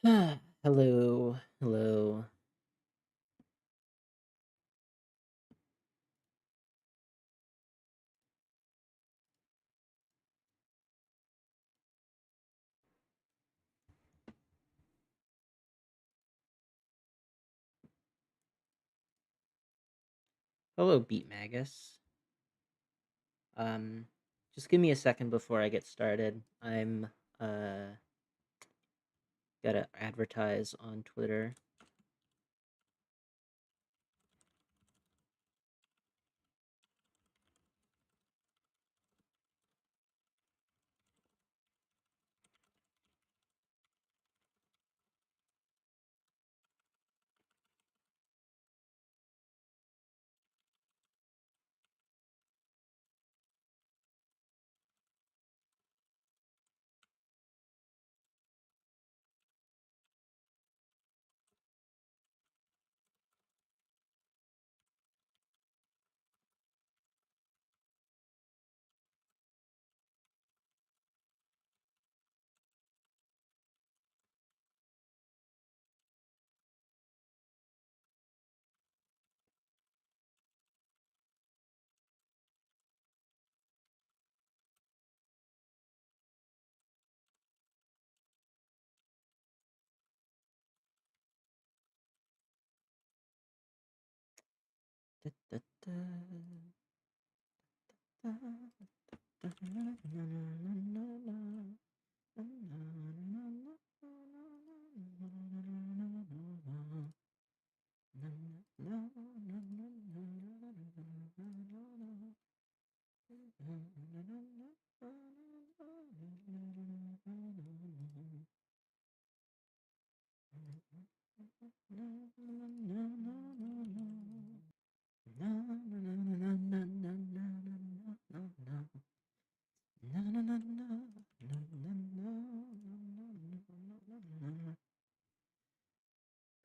Hello, hello. Hello, Beat Magus. Um, just give me a second before I get started. I'm gotta advertise on Twitter.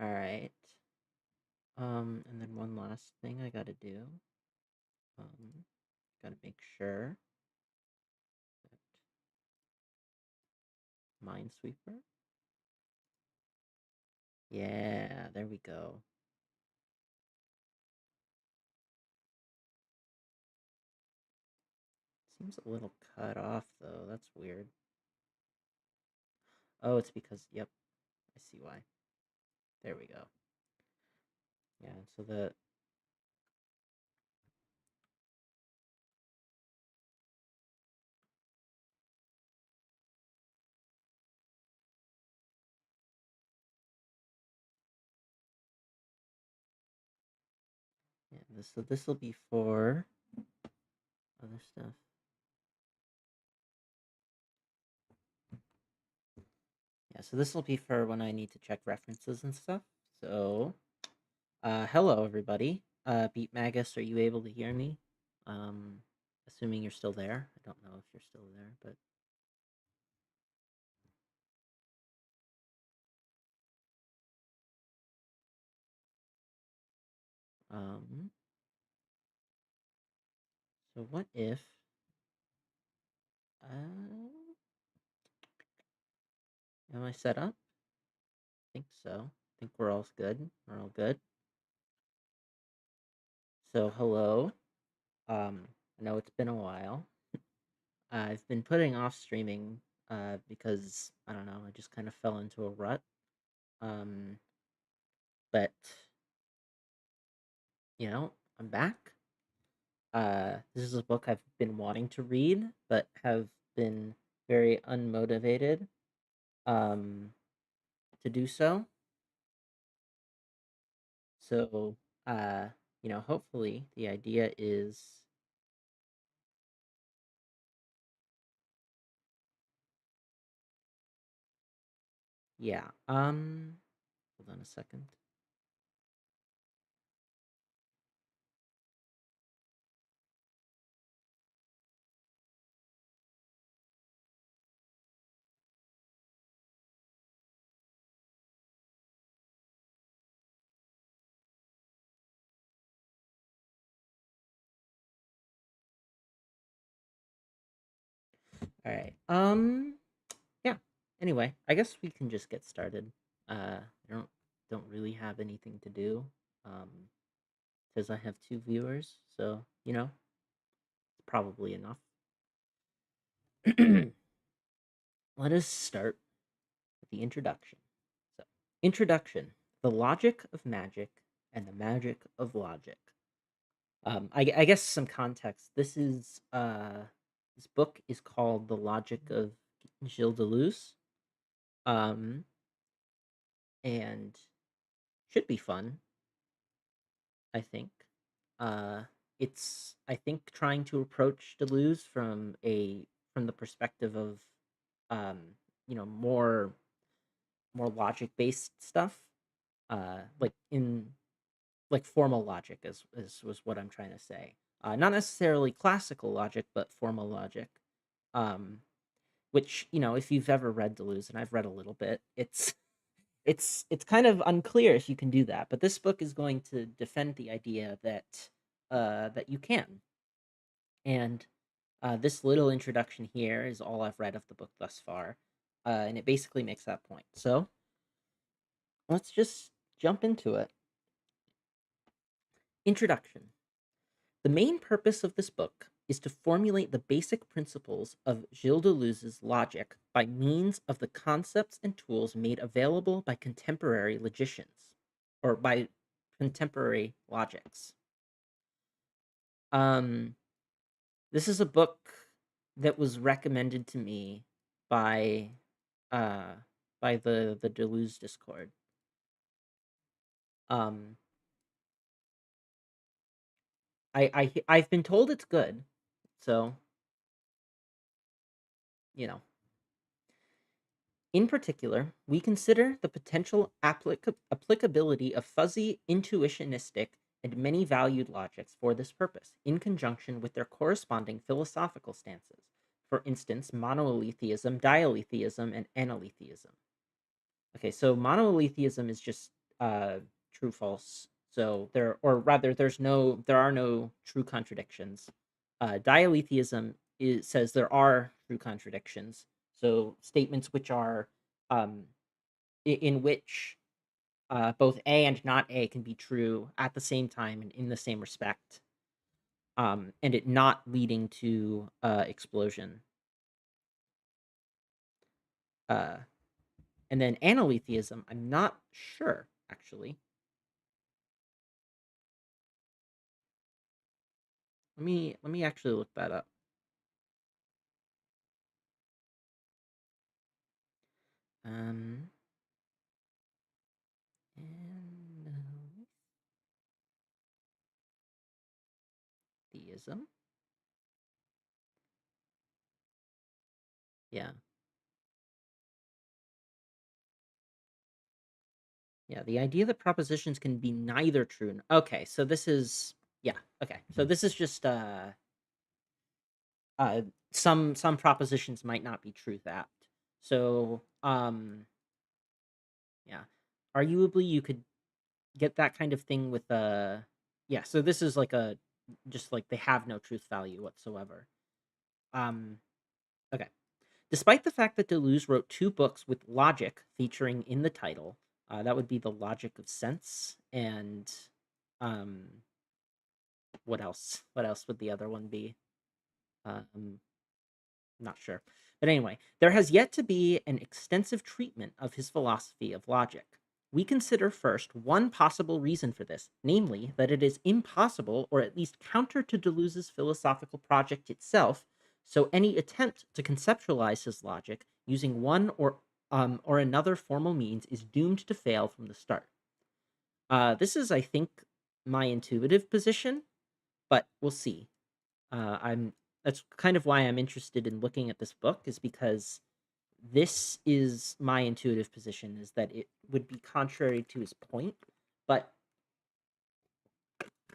All right. And then one last thing I gotta do. Gotta make sure that Minesweeper. Yeah, there we go. Seems a little cut off though. That's weird. Oh, it's because, yep, I see why. There we go. Yeah, so this will be for other stuff. Yeah, so this will be for when I need to check references and stuff. So, hello everybody. Beat Magus, are you able to hear me? Um, Assuming you're still there. I don't know if you're still there, but um, so what if am I set up? I think so. I think we're all good. We're all good. So hello. I know it's been a while. I've been putting off streaming because I don't know, I just kind of fell into a rut. Um, but I'm back. This is a book I've been wanting to read, but have been very unmotivated um, to do so. So, uh, hopefully the idea is, yeah. Hold on a second. All right. Yeah. Anyway, I guess we can just get started. I don't really have anything to do, um, because I have two viewers, so it's probably enough. Let us start with the introduction. So, introduction: the logic of magic and the magic of logic. I guess some context. This book is called The Logic of Gilles Deleuze, um, and should be fun. I think. Uh, it's I think trying to approach Deleuze from the perspective of um, more logic based stuff. Like in like formal logic is was what I'm trying to say. Not necessarily classical logic, but formal logic. Um, which if you've ever read Deleuze, and I've read a little bit, it's kind of unclear if you can do that. But this book is going to defend the idea that you can. And this little introduction here is all I've read of the book thus far, and it basically makes that point. So let's just jump into it. Introduction. The main purpose of this book is to formulate the basic principles of Gilles Deleuze's logic by means of the concepts and tools made available by contemporary logicians, or by contemporary logics. Um, this is a book that was recommended to me by uh by the Deleuze Discord. Um, I've been told it's good, so you know. In particular, we consider the potential applicability of fuzzy, intuitionistic, and many valued logics for this purpose, in conjunction with their corresponding philosophical stances. For instance, monoletheism, dialetheism, and analetheism. Okay, so monoletheism is just true false. So there are no true contradictions. Dialetheism says there are true contradictions. So statements which are um, in which both A and not A can be true at the same time and in the same respect, and it not leading to explosion. Uh, and then analetheism, I'm not sure actually. Let me actually look that up. Um, Theism. Yeah, yeah. The idea that propositions can be neither true. Okay, so this is yeah. Okay, so this is just uh some propositions might not be truth apt. So yeah, arguably you could get that kind of thing with yeah. So this is like a just like they have no truth value whatsoever. Um, okay. Despite the fact that Deleuze wrote two books with logic featuring in the title, that would be The Logic of Sense and um, what else? What else would the other one be? Um, not sure. But anyway, there has yet to be an extensive treatment of his philosophy of logic. We consider first one possible reason for this, namely that it is impossible, or at least counter to Deleuze's philosophical project itself, so any attempt to conceptualize his logic using one or another formal means is doomed to fail from the start. This is, I think, my intuitive position, but we'll see. I'm That's kind of why I'm interested in looking at this book, is because this is my intuitive position, is that it would be contrary to his point, but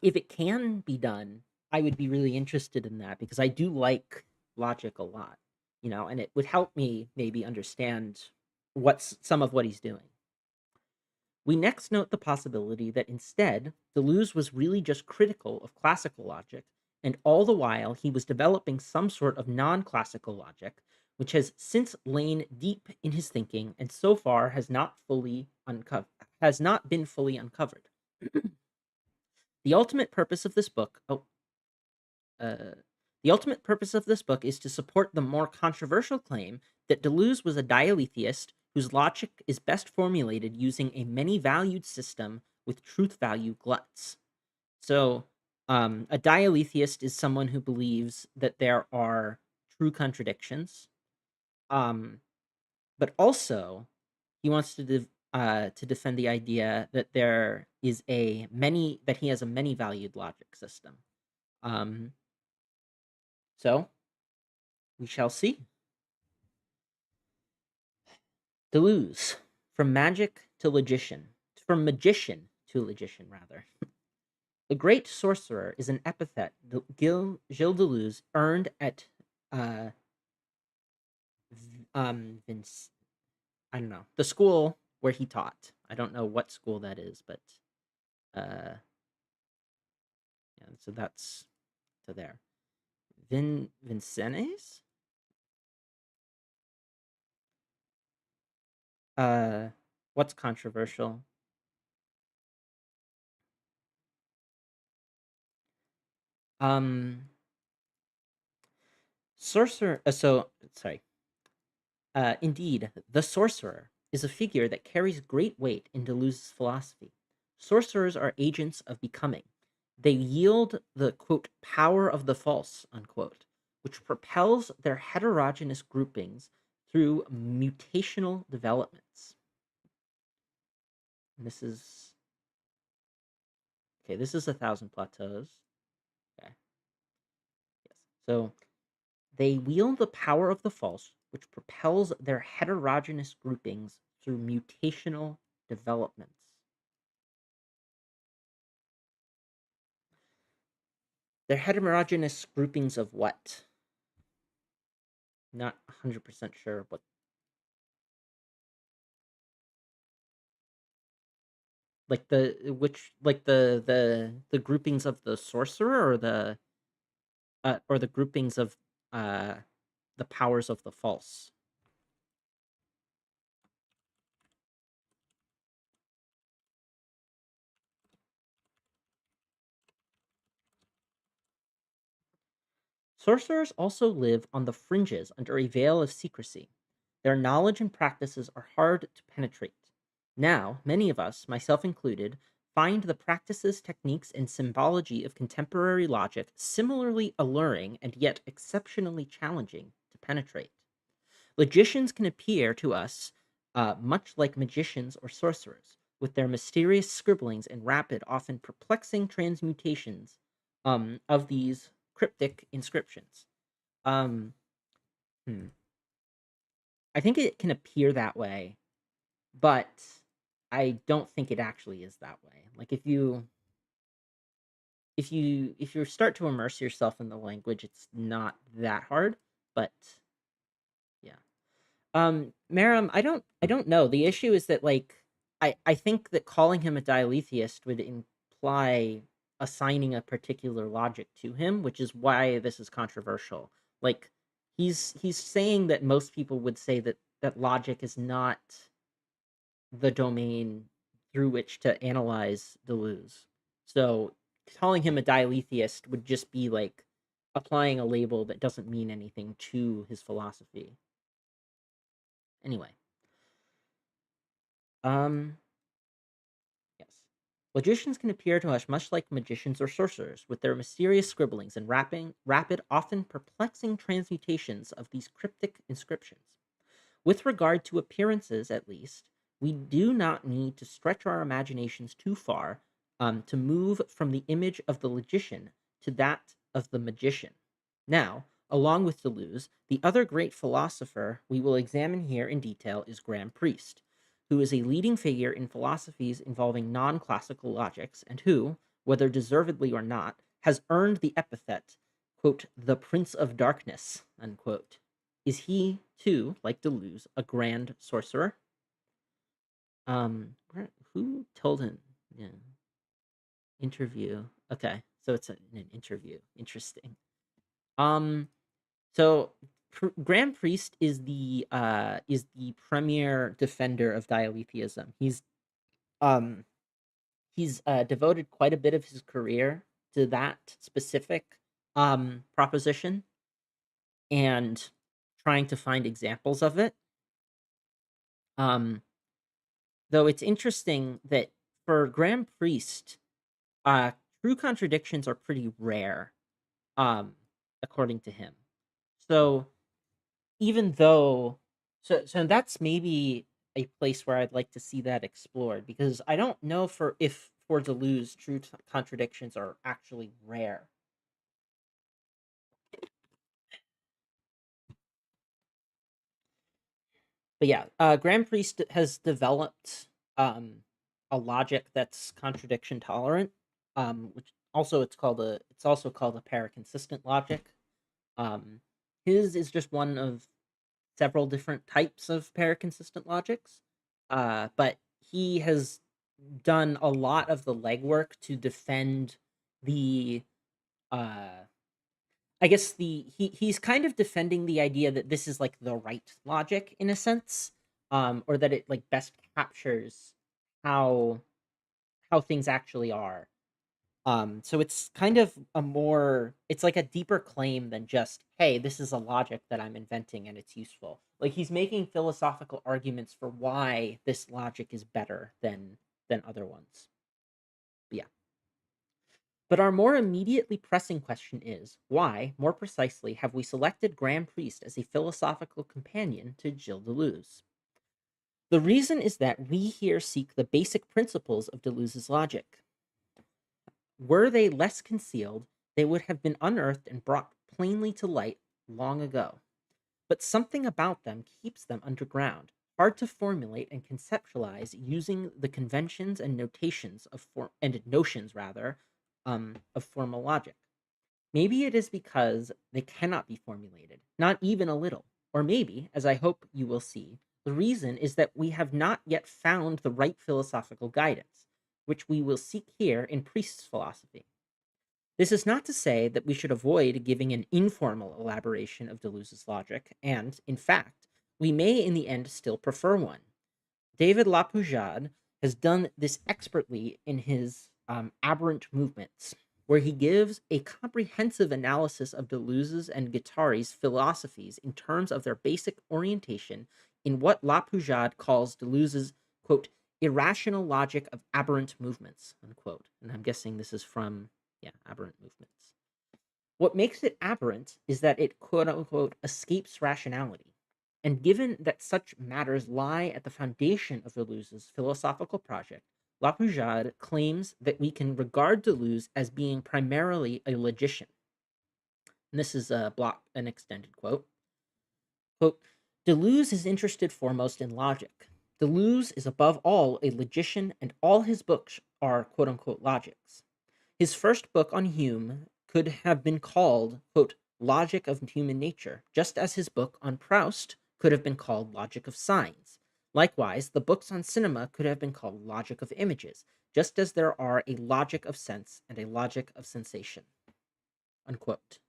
if it can be done, I would be really interested in that because I do like logic a lot, and it would help me maybe understand what's some of what he's doing. We next note the possibility that instead, Deleuze was really just critical of classical logic, and all the while he was developing some sort of non classical logic, which has since lain deep in his thinking and so far has not been fully uncovered. The ultimate purpose of this book uh, the ultimate purpose of this book is to support the more controversial claim that Deleuze was a dialetheist whose logic is best formulated using a many-valued system with truth-value gluts. So, a dialetheist is someone who believes that there are true contradictions, um, but also he wants to defend the idea that there is that he has a many-valued logic system. Um, so we shall see. Deleuze, from magician to logician, rather. The great sorcerer is an epithet Gilles Deleuze earned at uh, Vince. I don't know, the school where he taught. I don't know what school that is, but yeah. So that's to there. Vincennes. What's controversial? Um, sorcerer. So sorry. Indeed, the sorcerer is a figure that carries great weight in Deleuze's philosophy. Sorcerers are agents of becoming. They yield the, quote, power of the false, unquote, which propels their heterogeneous groupings through mutational developments. And this is, okay, this is 1,000 Plateaus. Okay. Yes. So they wield the power of the false, which propels their heterogeneous groupings through mutational developments. They're heterogeneous groupings of what? Not 100% sure what. Like the groupings of the sorcerer or the groupings of uh the powers of the false. Sorcerers also live on the fringes under a veil of secrecy. Their knowledge and practices are hard to penetrate. Now, many of us, myself included, find the practices, techniques, and symbology of contemporary logic similarly alluring and yet exceptionally challenging to penetrate. Logicians can appear to us much like magicians or sorcerers, with their mysterious scribblings and rapid, often perplexing transmutations of these cryptic inscriptions. Um, hmm. I think it can appear that way, but I don't think it actually is that way. Like if you start to immerse yourself in the language, it's not that hard, but yeah. Maram, I don't know. The issue is that like I think that calling him a dialetheist would imply assigning a particular logic to him, which is why this is controversial. Like he's saying that most people would say that logic is not the domain through which to analyze Deleuze. So calling him a dialetheist would just be like applying a label that doesn't mean anything to his philosophy. Anyway, um, yes. Logicians can appear to us much like magicians or sorcerers, with their mysterious scribblings and rapid, often perplexing transmutations of these cryptic inscriptions. With regard to appearances, at least, we do not need to stretch our imaginations too far to move from the image of the logician to that of the magician. Now, along with Deleuze, the other great philosopher we will examine here in detail is Graham Priest, who is a leading figure in philosophies involving non classical logics and who, whether deservedly or not, has earned the epithet, quote, the Prince of Darkness, unquote. Is he, too, like Deleuze, a grand sorcerer? Who told him? Yeah. Interview. Okay, so it's an interview. Interesting. Um, so Graham Priest is the premier defender of dialetheism. Um he's devoted quite a bit of his career to that specific proposition and trying to find examples of it. Um, though it's interesting that for Graham Priest, uh, true contradictions are pretty rare, um, according to him. So even though, so that's maybe a place where I'd like to see that explored because I don't know if for Deleuze contradictions are actually rare. But yeah, Graham Priest has developed um, a logic that's contradiction tolerant, which also it's also called a paraconsistent logic. Um, his is just one of several different types of paraconsistent logics, but he has done a lot of the legwork to defend the uh, I guess he's kind of defending the idea that this is like the right logic in a sense, or that it like best captures how things actually are. So it's kind of it's like a deeper claim than just, hey, this is a logic that I'm inventing and it's useful. Like he's making philosophical arguments for why this logic is better than other ones. But yeah. But our more immediately pressing question is why, more precisely, have we selected Graham Priest as a philosophical companion to Gilles Deleuze? The reason is that we here seek the basic principles of Deleuze's logic. Were they less concealed, they would have been unearthed and brought plainly to light long ago. But something about them keeps them underground, hard to formulate and conceptualize using the conventions and notions of formal logic. Maybe it is because they cannot be formulated, not even a little. Or maybe, as I hope you will see, the reason is that we have not yet found the right philosophical guidance, which we will seek here in Priest's philosophy. This is not to say that we should avoid giving an informal elaboration of Deleuze's logic, and, in fact, we may in the end still prefer one. David Lapoujade has done this expertly in his Aberrant Movements, where he gives a comprehensive analysis of Deleuze's and Guattari's philosophies in terms of their basic orientation in what Lapoujade calls Deleuze's, quote, irrational logic of aberrant movements, unquote. And I'm guessing this is from, yeah, Aberrant Movements. What makes it aberrant is that it, quote unquote, escapes rationality. And given that such matters lie at the foundation of Deleuze's philosophical project, Lapoujade claims that we can regard Deleuze as being primarily a logician. And this is an extended quote. Quote, Deleuze is interested foremost in logic. Deleuze is above all a logician, and all his books are quote unquote logics. His first book on Hume could have been called, quote, Logic of Human Nature, just as his book on Proust could have been called Logic of Signs. Likewise, the books on cinema could have been called Logic of Images, just as there are a logic of sense and a logic of sensation. Unquote.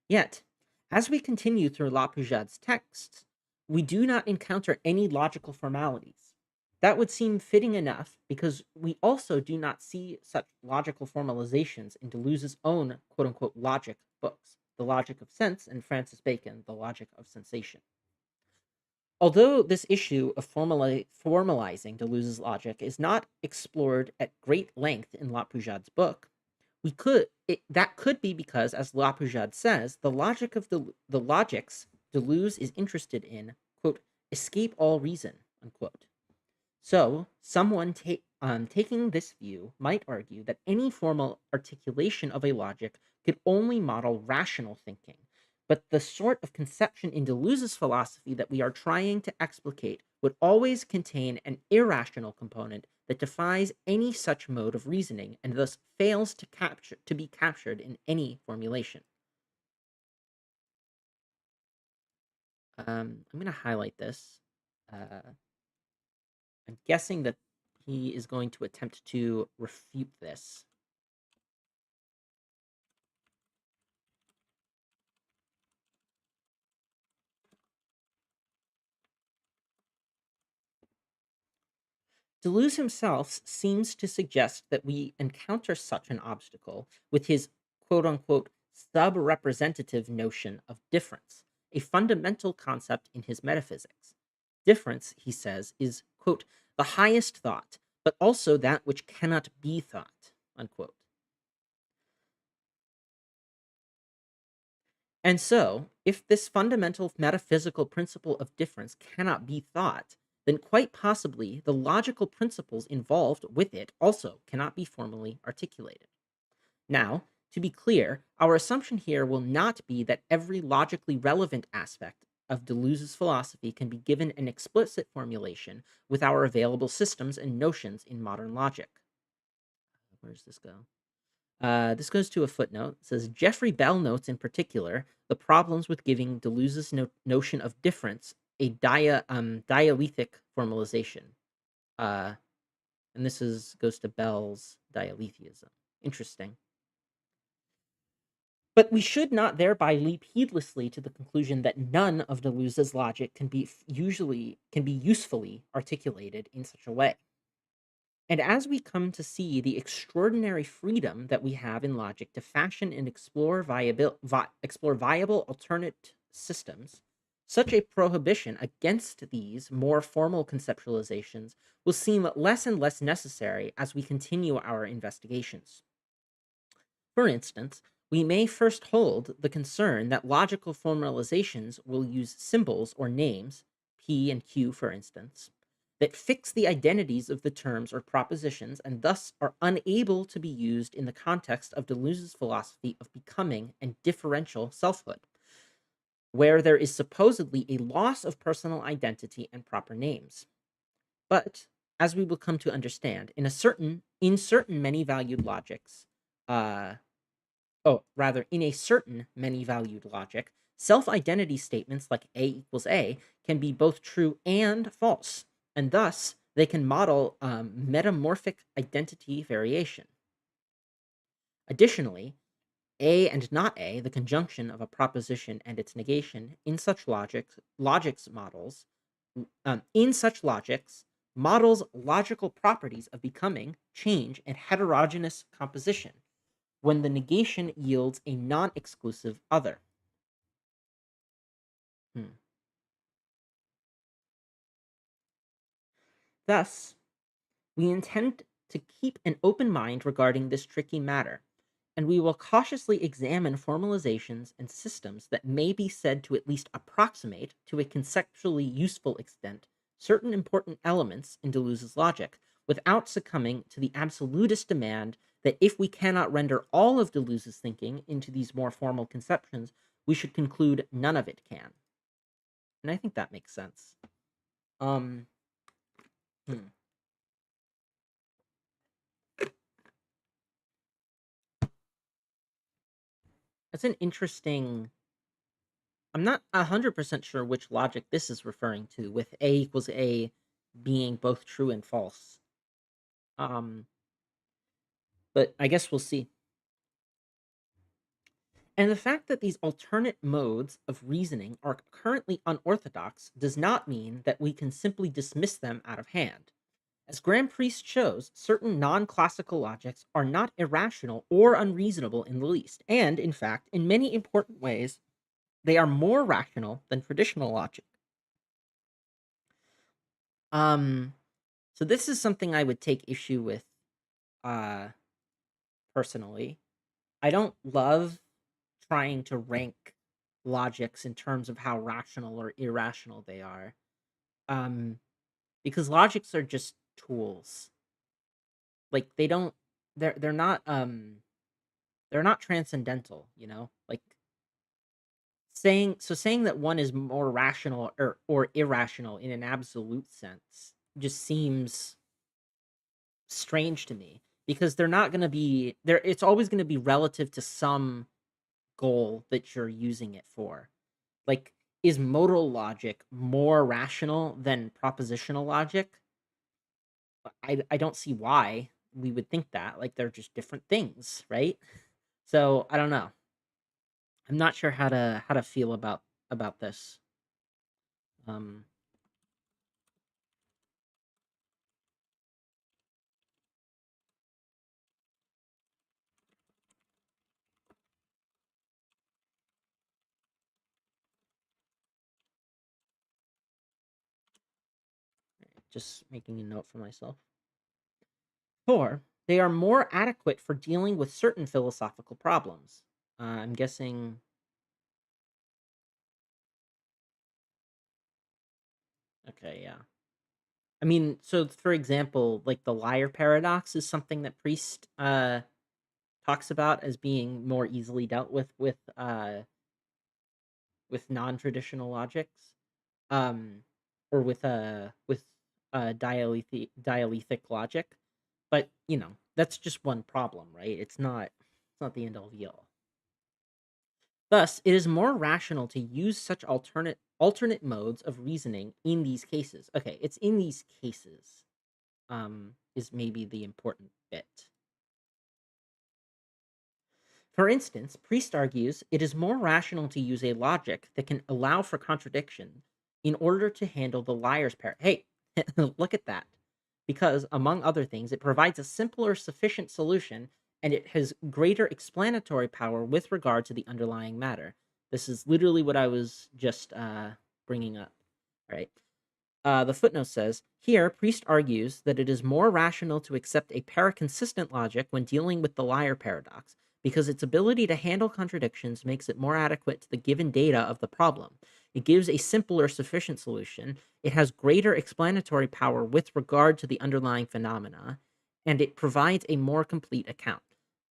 Yet, as we continue through Lapoujade's texts, we do not encounter any logical formalities. That would seem fitting enough because we also do not see such logical formalizations in Deleuze's own quote unquote logic books, The Logic of Sense and Francis Bacon, The Logic of Sensation. Although this issue of formalizing Deleuze's logic is not explored at great length in Lapoujade's book, that could be because, as Lapoujade says, the logic of the logics Deleuze is interested in, quote, escape all reason, unquote. So, someone taking this view might argue that any formal articulation of a logic could only model rational thinking, but the sort of conception in Deleuze's philosophy that we are trying to explicate would always contain an irrational component that defies any such mode of reasoning and thus fails to be captured in any formulation. I'm going to highlight this. I'm guessing that he is going to attempt to refute this. Deleuze himself seems to suggest that we encounter such an obstacle with his quote unquote sub-representative notion of difference, a fundamental concept in his metaphysics. Difference, he says, is, quote, the highest thought, but also that which cannot be thought, unquote. And so, if this fundamental metaphysical principle of difference cannot be thought, then quite possibly the logical principles involved with it also cannot be formally articulated. Now, to be clear, our assumption here will not be that every logically relevant aspect of Deleuze's philosophy can be given an explicit formulation with our available systems and notions in modern logic. Where does this go? This goes to a footnote. It says Jeffrey Bell notes in particular the problems with giving Deleuze's notion of difference a dialethic formalization. Uh, and this goes to Bell's dialetheism. Interesting. But we should not thereby leap heedlessly to the conclusion that none of Deleuze's logic can be usefully articulated in such a way. And as we come to see the extraordinary freedom that we have in logic to fashion and explore viable alternate systems, such a prohibition against these more formal conceptualizations will seem less and less necessary as we continue our investigations. For instance, we may first hold the concern that logical formalizations will use symbols or names, P and Q for instance, that fix the identities of the terms or propositions and thus are unable to be used in the context of Deleuze's philosophy of becoming and differential selfhood, where there is supposedly a loss of personal identity and proper names. But, as we will come to understand, in certain many-valued logics, in a certain many-valued logic, self-identity statements like A equals A can be both true and false, and thus they can model metamorphic identity variation. Additionally, A and not A, the conjunction of a proposition and its negation, in such logics models logical properties of becoming, change, and heterogeneous composition, when the negation yields a non-exclusive other. Thus, we intend to keep an open mind regarding this tricky matter, and we will cautiously examine formalizations and systems that may be said to at least approximate, to a conceptually useful extent, certain important elements in Deleuze's logic, without succumbing to the absolutist demand that if we cannot render all of Deleuze's thinking into these more formal conceptions, we should conclude none of it can. And I think that makes sense. Hmm. That's an interesting. I'm not 100% sure which logic this is referring to, with A equals A being both true and false. But I guess we'll see. And the fact that these alternate modes of reasoning are currently unorthodox does not mean that we can simply dismiss them out of hand. As Graham Priest shows, certain non-classical logics are not irrational or unreasonable in the least, and, in fact, in many important ways, they are more rational than traditional logic. So this is something I would take issue with, personally. I don't love trying to rank logics in terms of how rational or irrational they are. Because logics are just tools. Like they're not transcendental, you know? Like saying that one is more rational or irrational in an absolute sense just seems strange to me, because they're not going to be there. It's always going to be relative to some goal that you're using it for. Like, is modal logic more rational than propositional logic? I don't see why we would think that. Like, they're just different things, right? So I don't know. I'm not sure how to feel about this. Um, just making a note for myself. 4. They are more adequate for dealing with certain philosophical problems. I'm guessing. Okay, yeah. I mean, so for example, like the liar paradox is something that Priest talks about as being more easily dealt with non-traditional logics, um, or with dialethic logic. But that's just one problem, right? It's not the end all be all. Thus, it is more rational to use such alternate modes of reasoning in these cases. Okay, it's in these cases. Is maybe the important bit. For instance, Priest argues it is more rational to use a logic that can allow for contradiction in order to handle the liar's pair. Hey, look at that. Because, among other things, it provides a simpler, sufficient solution and it has greater explanatory power with regard to the underlying matter. This is literally what I was just bringing up, right? The footnote says here, Priest argues that it is more rational to accept a paraconsistent logic when dealing with the liar paradox, because its ability to handle contradictions makes it more adequate to the given data of the problem. It gives a simpler, sufficient solution. It has greater explanatory power with regard to the underlying phenomena, and it provides a more complete account.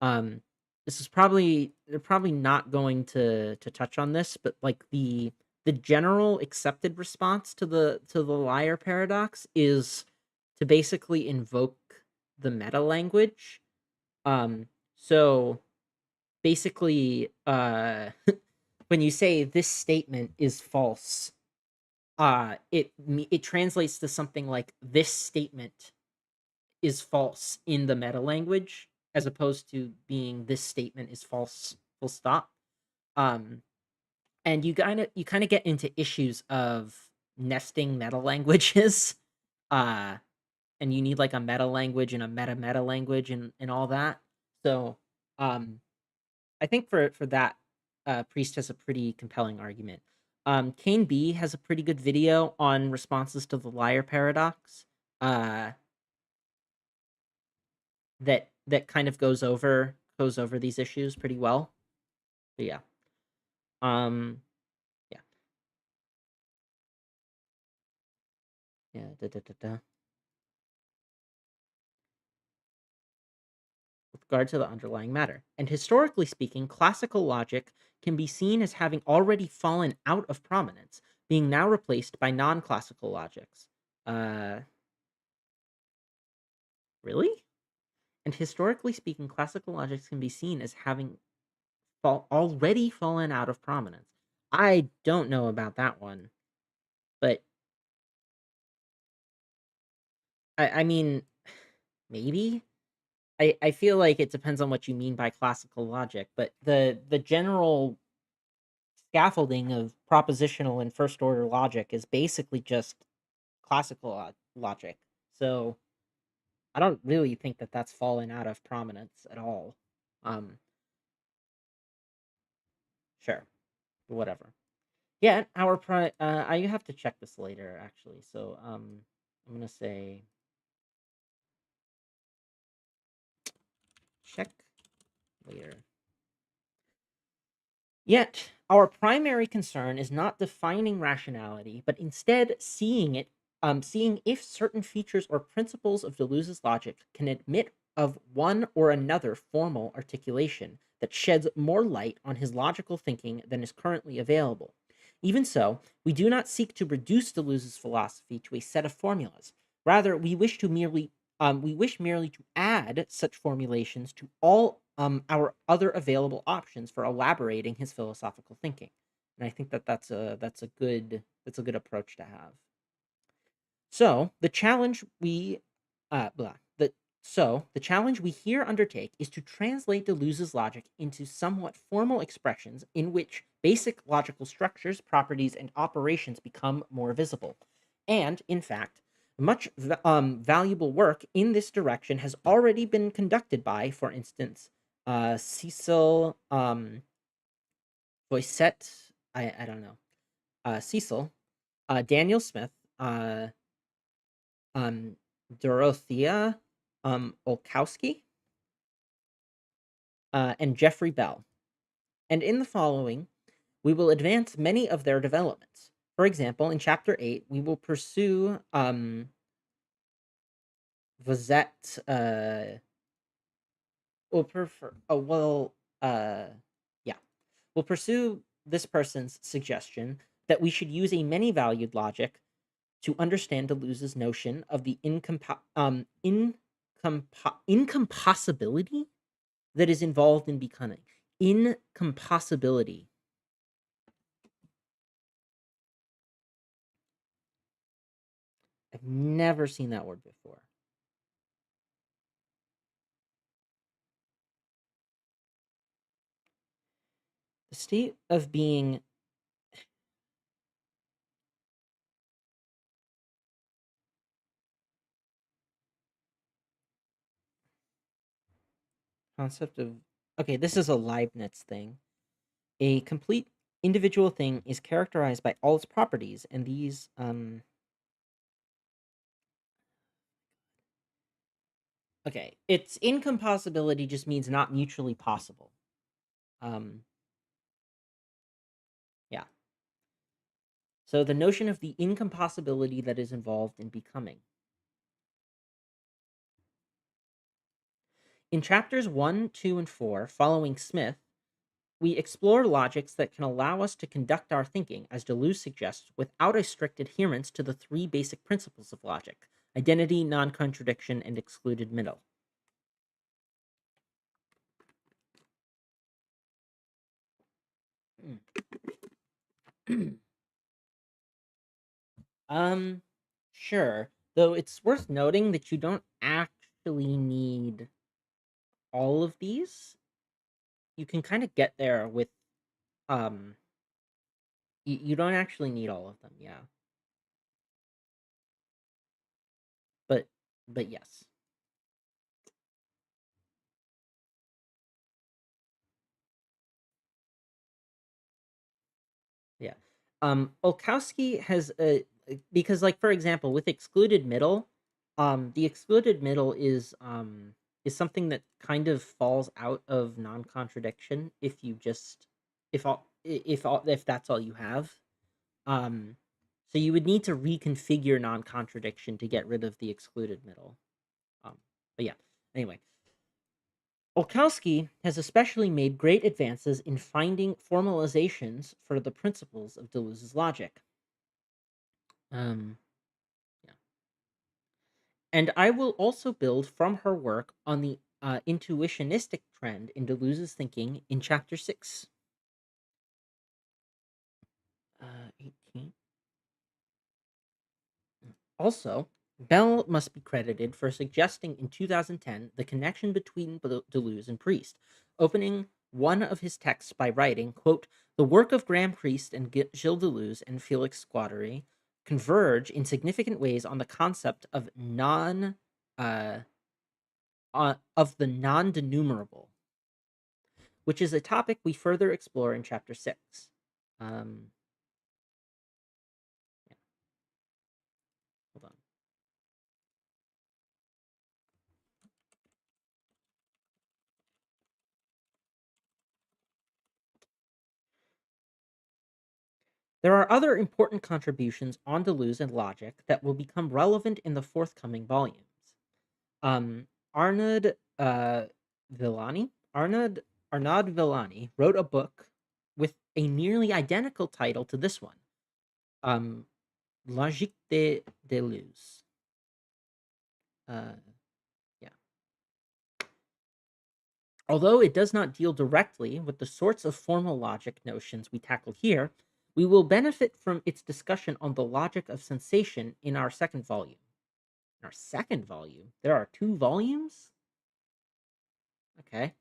This is probably they're probably not going to touch on this, but like the general accepted response to the liar paradox is to basically invoke the meta language. So basically, when you say this statement is false, it translates to something like this statement is false in the meta language, as opposed to being this statement is false, full stop. Um, and you kind of get into issues of nesting meta languages, uh and you need like a meta language and a meta language and all that. So um I think for that, Priest has a pretty compelling argument. Kane B has a pretty good video on responses to the liar paradox, uh that kind of goes over these issues pretty well. But yeah. um yeah. Yeah, da, da, da, da. With regard to the underlying matter. And historically speaking, classical logic can be seen as having already fallen out of prominence, being now replaced by non classical logics. Uh, really? And historically speaking, classical logics can be seen as having already fallen out of prominence. I don't know about that one, but I mean, maybe. I feel like it depends on what you mean by classical logic, but the general scaffolding of propositional and first order logic is basically just classical logic. So I don't really think that that's fallen out of prominence at all. Um, sure, whatever. Yeah, you have to check this later actually. So I'm gonna say check later. Yet, our primary concern is not defining rationality, but instead seeing if certain features or principles of Deleuze's logic can admit of one or another formal articulation that sheds more light on his logical thinking than is currently available. Even so, we do not seek to reduce Deleuze's philosophy to a set of formulas. Rather, we wish merely to add such formulations to all our other available options for elaborating his philosophical thinking. And I think that that's a good approach to have. So the challenge we blah, the so the challenge we here undertake is to translate Deleuze's logic into somewhat formal expressions in which basic logical structures, properties, and operations become more visible. And in fact, much valuable work in this direction has already been conducted by, for instance, Cecil Boisset. I don't know. Cecil, Daniel Smith, um, Dorothea Olkowski, and Jeffrey Bell. And in the following, we will advance many of their developments. For example, in Chapter 8, we will pursue Vazette. We'll prefer. Oh well. Yeah, we'll pursue this person's suggestion that we should use a many-valued logic to understand Deleuze's notion of the incompossibility that is involved in becoming. Incompossibility. I've never seen that word before. The state of being. Concept of. Okay, this is a Leibniz thing. A complete individual thing is characterized by all its properties, and these. Okay, its incompossibility just means not mutually possible. Um, yeah. So the notion of the incompossibility that is involved in becoming. In chapters 1, 2, and 4, following Smith, we explore logics that can allow us to conduct our thinking, as Deleuze suggests, without a strict adherence to the three basic principles of logic: identity, non contradiction, and excluded middle. um, sure. Though it's worth noting that you don't actually need all of these. You can kind of get there with um you don't actually need all of them, yeah. But yes. Yeah. Olkowski has a because like for example with excluded middle, the excluded middle is something that kind of falls out of non-contradiction if you just if that's all you have. Um so you would need to reconfigure non-contradiction to get rid of the excluded middle. But yeah. Anyway, Olkowski has especially made great advances in finding formalizations for the principles of Deleuze's logic. Um, yeah. And I will also build from her work on the intuitionistic trend in Deleuze's thinking in Chapter 6. 18. Also, Bell must be credited for suggesting in 2010 the connection between Deleuze and Priest, opening one of his texts by writing, quote, "The work of Graham Priest and Gilles Deleuze and Felix Guattari converge in significant ways on the concept of uh, of the non-denumerable, which is a topic we further explore in Chapter 6." Um, yeah, hold on. There are other important contributions on Deleuze and logic that will become relevant in the forthcoming volumes. Arnaud Villani, Arnaud Villani wrote a book with a nearly identical title to this one, um, Logique de Deleuze. Uh, yeah. Although it does not deal directly with the sorts of formal logic notions we tackle here, we will benefit from its discussion on the logic of sensation in our second volume. In our second volume? There are 2 volumes? Okay.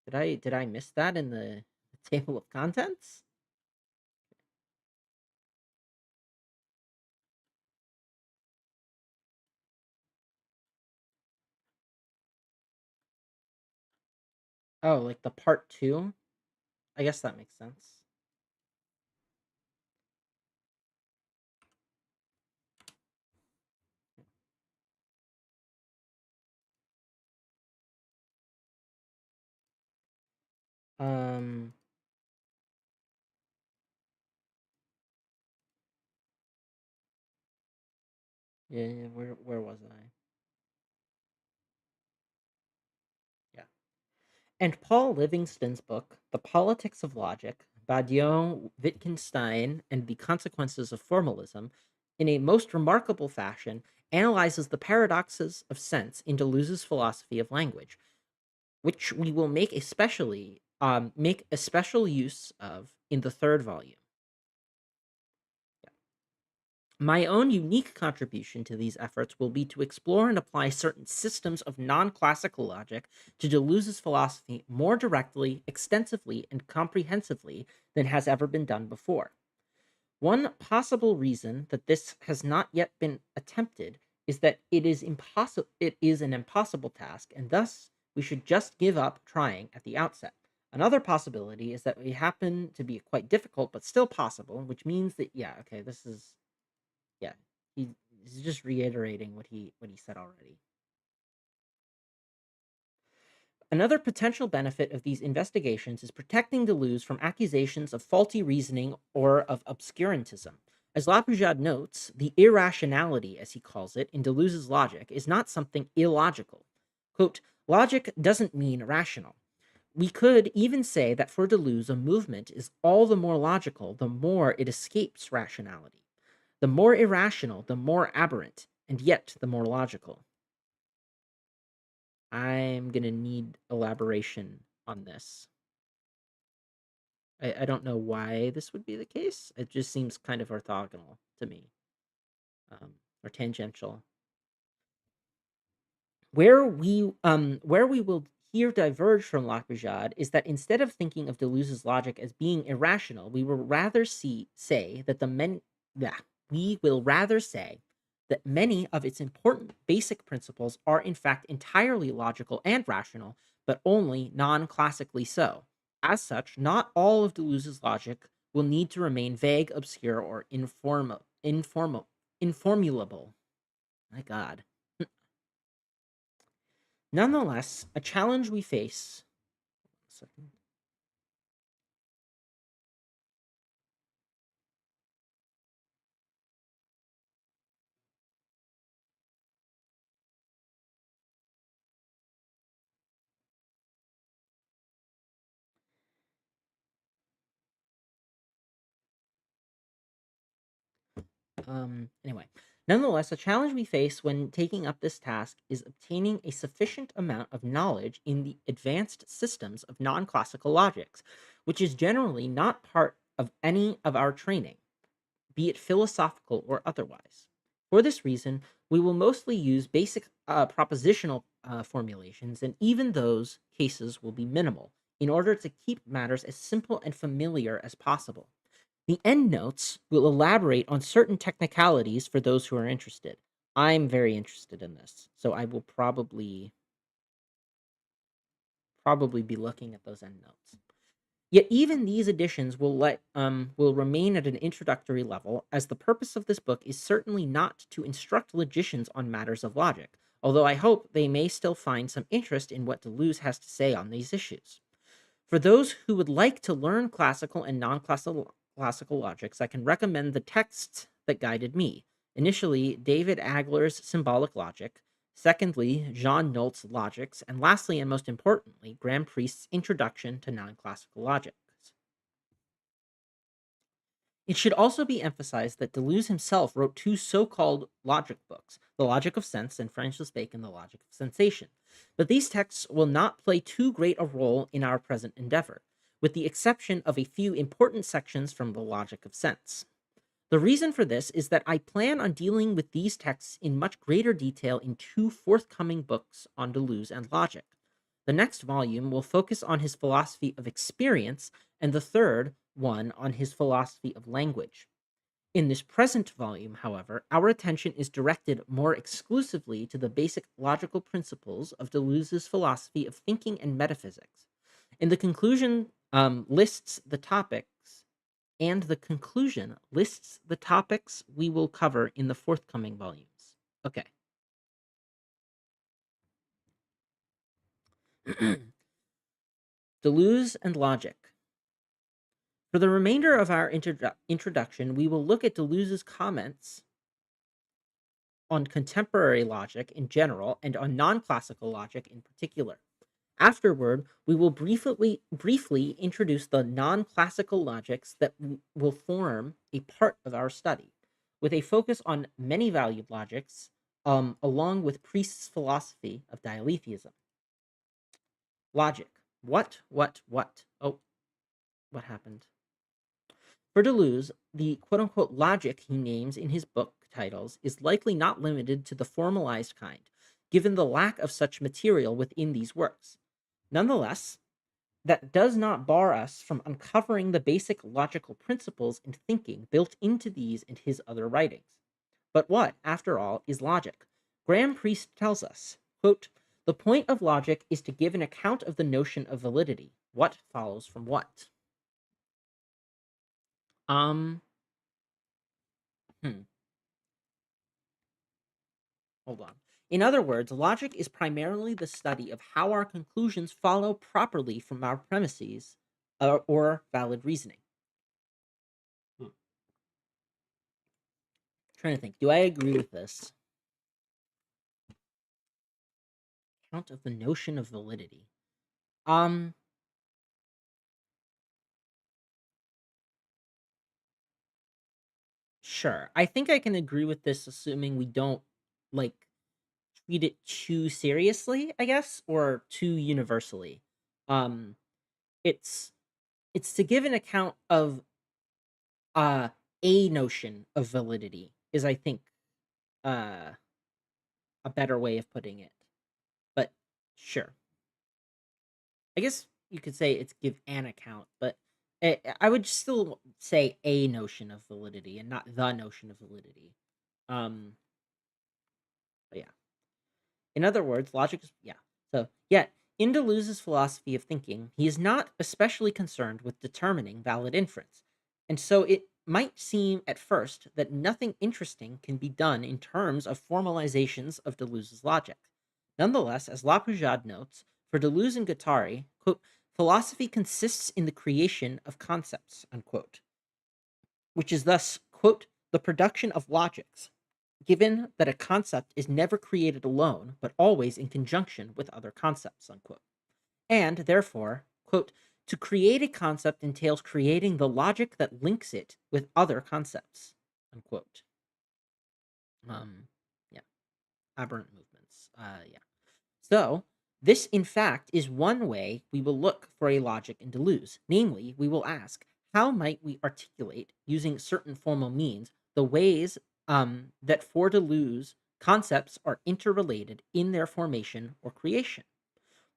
Did I miss that in the table of contents? Oh, like the part 2? I guess that makes sense. Um, yeah, where was I? Yeah. And Paul Livingston's book, The Politics of Logic, Badiou, Wittgenstein, and the Consequences of Formalism, in a most remarkable fashion, analyzes the paradoxes of sense in Deleuze's philosophy of language, which we will make a special use of in the third volume. My own unique contribution to these efforts will be to explore and apply certain systems of non classical logic to Deleuze's philosophy more directly, extensively, and comprehensively than has ever been done before. One possible reason that this has not yet been attempted is that it is an impossible task, and thus we should just give up trying at the outset. Another possibility is that we happen to be quite difficult but still possible, which means that yeah, okay, this is yeah, he's just reiterating what he said already. Another potential benefit of these investigations is protecting Deleuze from accusations of faulty reasoning or of obscurantism. As Lapujade notes, the irrationality, as he calls it, in Deleuze's logic is not something illogical. Quote, logic doesn't mean rational. We could even say that for Deleuze, a movement is all the more logical the more it escapes rationality. The more irrational, the more aberrant, and yet the more logical. I'm gonna need elaboration on this. I don't know why this would be the case. It just seems kind of orthogonal to me, or tangential. Where we will here diverge from Lacbujade is that instead of thinking of Deleuze's logic as being irrational, we will rather say that the men yeah, we will rather say that many of its important basic principles are in fact entirely logical and rational, but only non-classically so. As such, not all of Deleuze's logic will need to remain vague, obscure, or informulable. My God. Nonetheless, a challenge we face. Second. Anyway, nonetheless, a challenge we face when taking up this task is obtaining a sufficient amount of knowledge in the advanced systems of non classical logics, which is generally not part of any of our training, be it philosophical or otherwise. For this reason, we will mostly use basic propositional formulations, and even those cases will be minimal, in order to keep matters as simple and familiar as possible. The endnotes will elaborate on certain technicalities for those who are interested. I'm very interested in this, so I will probably be looking at those endnotes. Yet even these additions will remain at an introductory level, as the purpose of this book is certainly not to instruct logicians on matters of logic, although I hope they may still find some interest in what Deleuze has to say on these issues. For those who would like to learn classical and non-classical logics, I can recommend the texts that guided me. Initially, David Agler's Symbolic Logic, secondly, Jean Nolt's Logics, and lastly and most importantly, Graham Priest's Introduction to Non-Classical Logics. It should also be emphasized that Deleuze himself wrote two so called logic books, The Logic of Sense and Francis Bacon, The Logic of Sensation. But these texts will not play too great a role in our present endeavor, with the exception of a few important sections from The Logic of Sense. The reason for this is that I plan on dealing with these texts in much greater detail in two forthcoming books on Deleuze and logic. The next volume will focus on his philosophy of experience, and the third one on his philosophy of language. In this present volume, however, our attention is directed more exclusively to the basic logical principles of Deleuze's philosophy of thinking and metaphysics. In the conclusion, lists the topics, and the conclusion lists the topics we will cover in the forthcoming volumes. Okay. Deleuze and logic. For the remainder of our introduction, we will look at Deleuze's comments on contemporary logic in general and on non-classical logic in particular. Afterward, we will briefly introduce the non-classical logics that will form a part of our study, with a focus on many-valued logics, along with Priest's philosophy of dialetheism. Logic. What? Oh, what happened? For Deleuze, the quote-unquote logic he names in his book titles is likely not limited to the formalized kind, given the lack of such material within these works. Nonetheless, that does not bar us from uncovering the basic logical principles and thinking built into these and his other writings. But what, after all, is logic? Graham Priest tells us, quote, "The point of logic is to give an account of the notion of validity. What follows from what?" Um, hmm, hold on. In other words, logic is primarily the study of how our conclusions follow properly from our premises or valid reasoning. Trying to think, do I agree with this? Account of the notion of validity. Um, sure. I think I can agree with this, assuming we don't like treat it too seriously, I guess, or too universally. Um, it's it's to give an account of uh a notion of validity is, I think, uh a better way of putting it. But sure. I guess you could say it's give an account, but I would still say a notion of validity and not the notion of validity. Um, but yeah. In other words, logic is yeah. So yet, in Deleuze's philosophy of thinking, he is not especially concerned with determining valid inference, and so it might seem at first that nothing interesting can be done in terms of formalizations of Deleuze's logic. Nonetheless, as Lapoujade notes, for Deleuze and Guattari, quote, philosophy consists in the creation of concepts, unquote, which is thus, quote, the production of logics, given that a concept is never created alone, but always in conjunction with other concepts, unquote. And therefore, quote, to create a concept entails creating the logic that links it with other concepts, unquote. Yeah, aberrant movements. Yeah. So, this in fact is one way we will look for a logic in Deleuze. Namely, we will ask, how might we articulate, using certain formal means, the ways that for Deleuze concepts are interrelated in their formation or creation?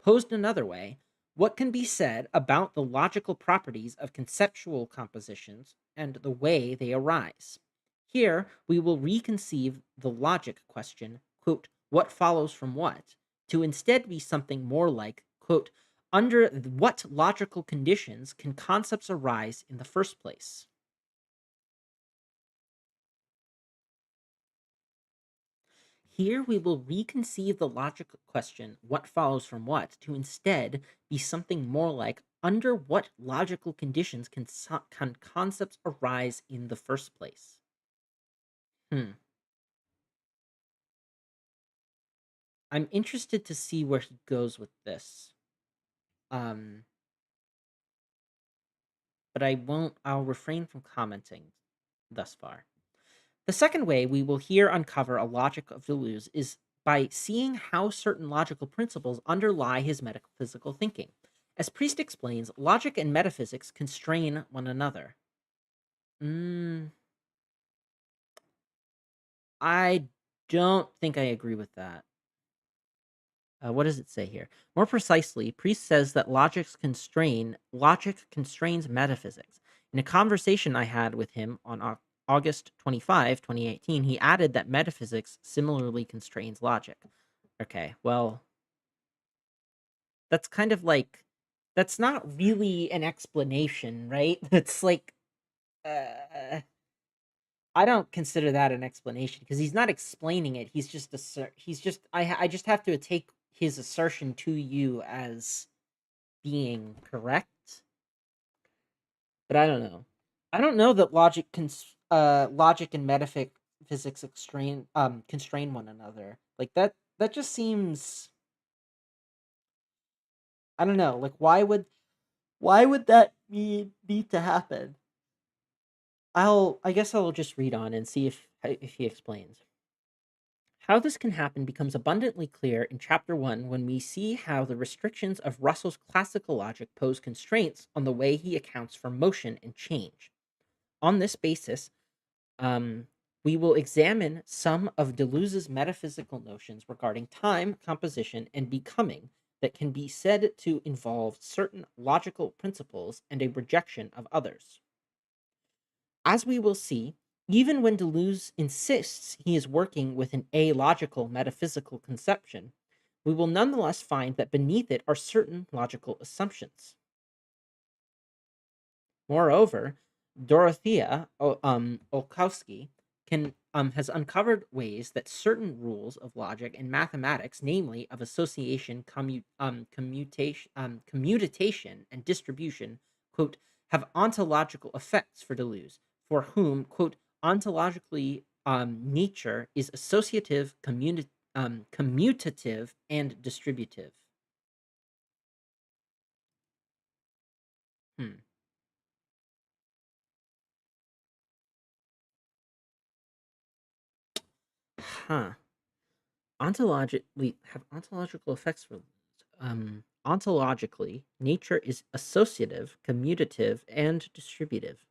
Posed another way, what can be said about the logical properties of conceptual compositions and the way they arise? Here, we will reconceive the logic question, quote, what follows from what, to instead be something more like, quote, under what logical conditions can concepts arise in the first place? Here we will reconceive the logic question, what follows from what, to instead be something more like, under what logical conditions can concepts arise in the first place? Hmm. I'm interested to see where he goes with this. Um, but I'll refrain from commenting thus far. The second way we will here uncover a logic of Deleuze is by seeing how certain logical principles underlie his metaphysical thinking. As Priest explains, logic and metaphysics constrain one another. Mm, I don't think I agree with that. What does it say here? More precisely, Priest says that logic constrains metaphysics. In a conversation I had with him on August 25, 2018, he added that metaphysics similarly constrains logic. Okay, well, that's kind of like that's not really an explanation, right? It's like I don't consider that an explanation because he's not explaining it. He's just I just have to take his assertion to you as being correct, but I don't know. I don't know that logic and metaphysics constrain one another. Like that just seems, I don't know. Like why would that need to happen? I guess I'll just read on and see if he explains. How this can happen becomes abundantly clear in Chapter 1 when we see how the restrictions of Russell's classical logic pose constraints on the way he accounts for motion and change. On this basis, um, we will examine some of Deleuze's metaphysical notions regarding time, composition, and becoming that can be said to involve certain logical principles and a rejection of others. As we will see, even when Deleuze insists he is working with an alogical metaphysical conception, we will nonetheless find that beneath it are certain logical assumptions. Moreover, Dorothea Olkowski has uncovered ways that certain rules of logic and mathematics, namely of association, commutation, and distribution, quote, have ontological effects for Deleuze, for whom, quote, ontologically nature is associative, commutative, and distributive. Hmm. Huh. Ontologically have ontological effects for ontologically nature is associative, commutative, and distributive.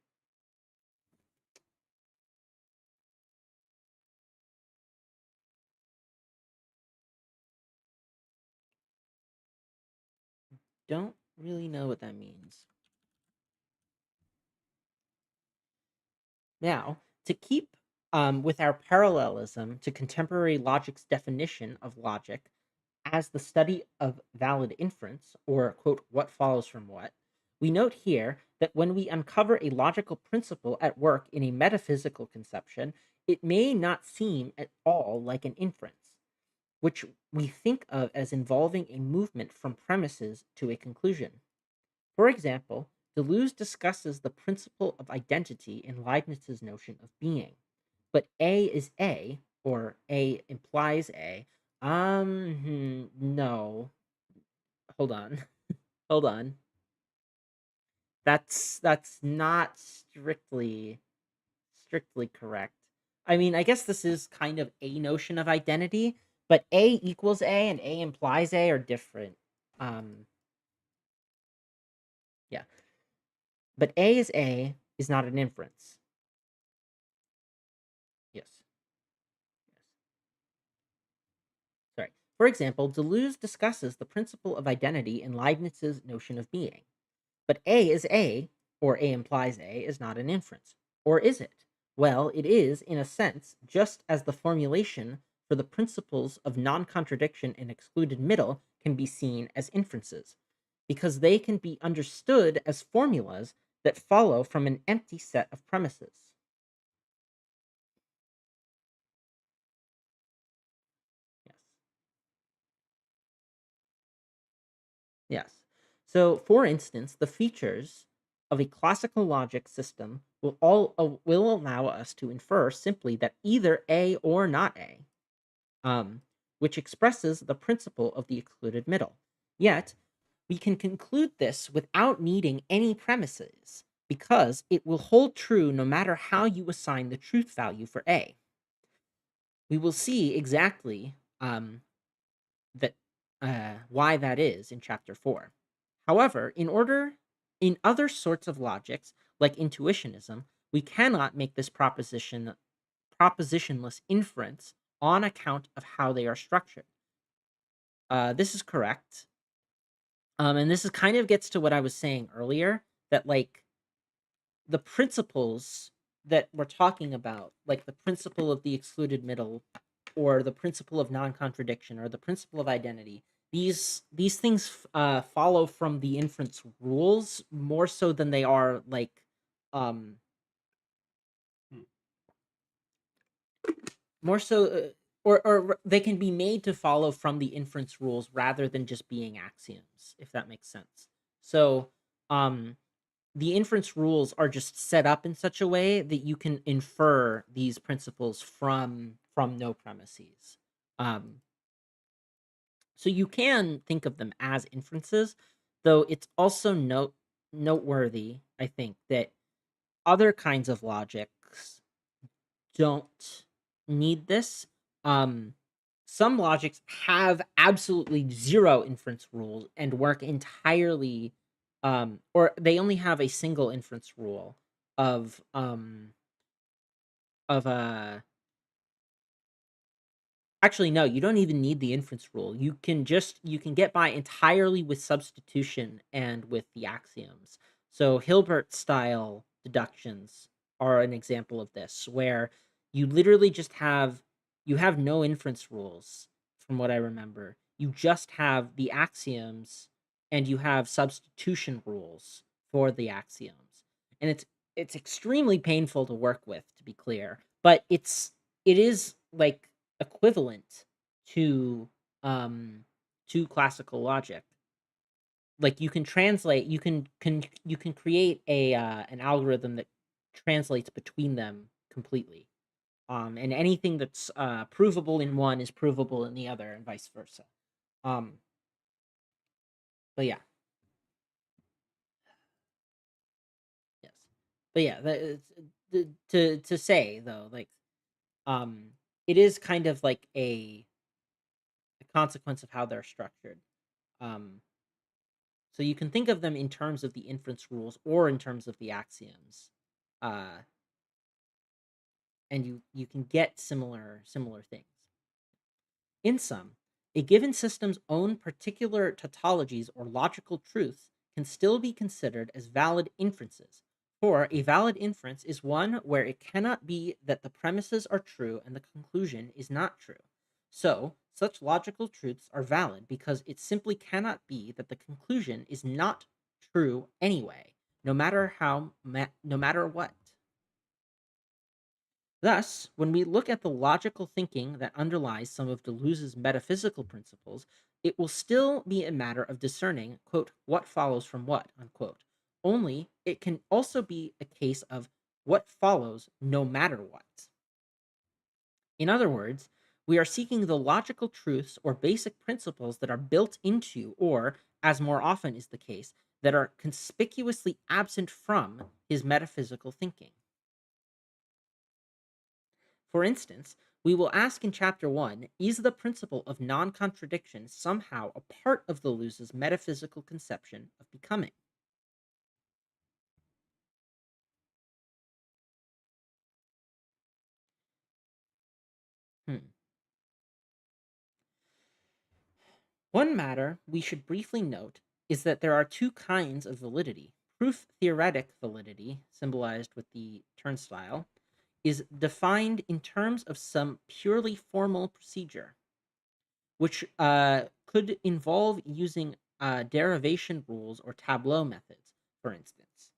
Don't really know what that means. Now, to keep with our parallelism to contemporary logic's definition of logic as the study of valid inference, or, quote, what follows from what, we note here that when we uncover a logical principle at work in a metaphysical conception, it may not seem at all like an inference, which we think of as involving a movement from premises to a conclusion. For example, Deleuze discusses the principle of identity in Leibniz's notion of being. But A is A, or A implies A. No. Hold on. Hold on. That's not strictly correct. I mean, I guess this is kind of a notion of identity, but A equals A and A implies A are different. Um, yeah. But A is not an inference. Yes. Yes. Sorry. For example, Deleuze discusses the principle of identity in Leibniz's notion of being. But A is A, or A implies A, is not an inference. Or is it? Well, it is, in a sense, just as the formulation for the principles of non contradiction and excluded middle can be seen as inferences, because they can be understood as formulas that follow from an empty set of premises. Yes. Yes. So, for instance, the features of a classical logic system will allow us to infer simply that either A or not A, um, which expresses the principle of the excluded middle. Yet, we can conclude this without needing any premises, because it will hold true no matter how you assign the truth value for A. We will see exactly that why that is in chapter 4. However, in other sorts of logics, like intuitionism, we cannot make this propositionless inference on account of how they are structured. This is correct. And this is kind of gets to what I was saying earlier, that like the principles that we're talking about, like the principle of the excluded middle, or the principle of non-contradiction, or the principle of identity, these things follow from the inference rules more so than they are like um more so or they can be made to follow from the inference rules rather than just being axioms, if that makes sense. So, um, the inference rules are just set up in such a way that you can infer these principles from no premises. Um, so you can think of them as inferences, though it's also noteworthy, I think, that other kinds of logics don't need this. Um, some logics have absolutely zero inference rules and work entirely, or they only have a single inference rule of of actually, no, you don't even need the inference rule. You can get by entirely with substitution and with the axioms. So Hilbert style deductions are an example of this, where you literally just have you have no inference rules from what I remember. You just have the axioms and you have substitution rules for the axioms. And it's extremely painful to work with, to be clear, but it is like equivalent to um to classical logic. Like you can create a an algorithm that translates between them completely. And anything that's provable in one is provable in the other and vice versa. Um but yeah, yes. But yeah, to say though, like um it is kind of like a consequence of how they're structured. Um So you can think of them in terms of the inference rules or in terms of the axioms, uh, and you can get similar things. In sum, a given system's own particular tautologies or logical truths can still be considered as valid inferences. For a valid inference is one where it cannot be that the premises are true and the conclusion is not true. So, such logical truths are valid because it simply cannot be that the conclusion is not true anyway, no matter what. Thus, when we look at the logical thinking that underlies some of Deleuze's metaphysical principles, it will still be a matter of discerning, quote, what follows from what, unquote. Only it can also be a case of what follows no matter what. In other words, we are seeking the logical truths or basic principles that are built into, or, as more often is the case, that are conspicuously absent from his metaphysical thinking. For instance, we will ask in Chapter 1, is the principle of non contradiction somehow a part of Deleuze's metaphysical conception of becoming? Hmm. One matter we should briefly note is that there are two kinds of validity. Proof theoretic validity, symbolized with the turnstile, is defined in terms of some purely formal procedure, which could involve using derivation rules or tableau methods, for instance.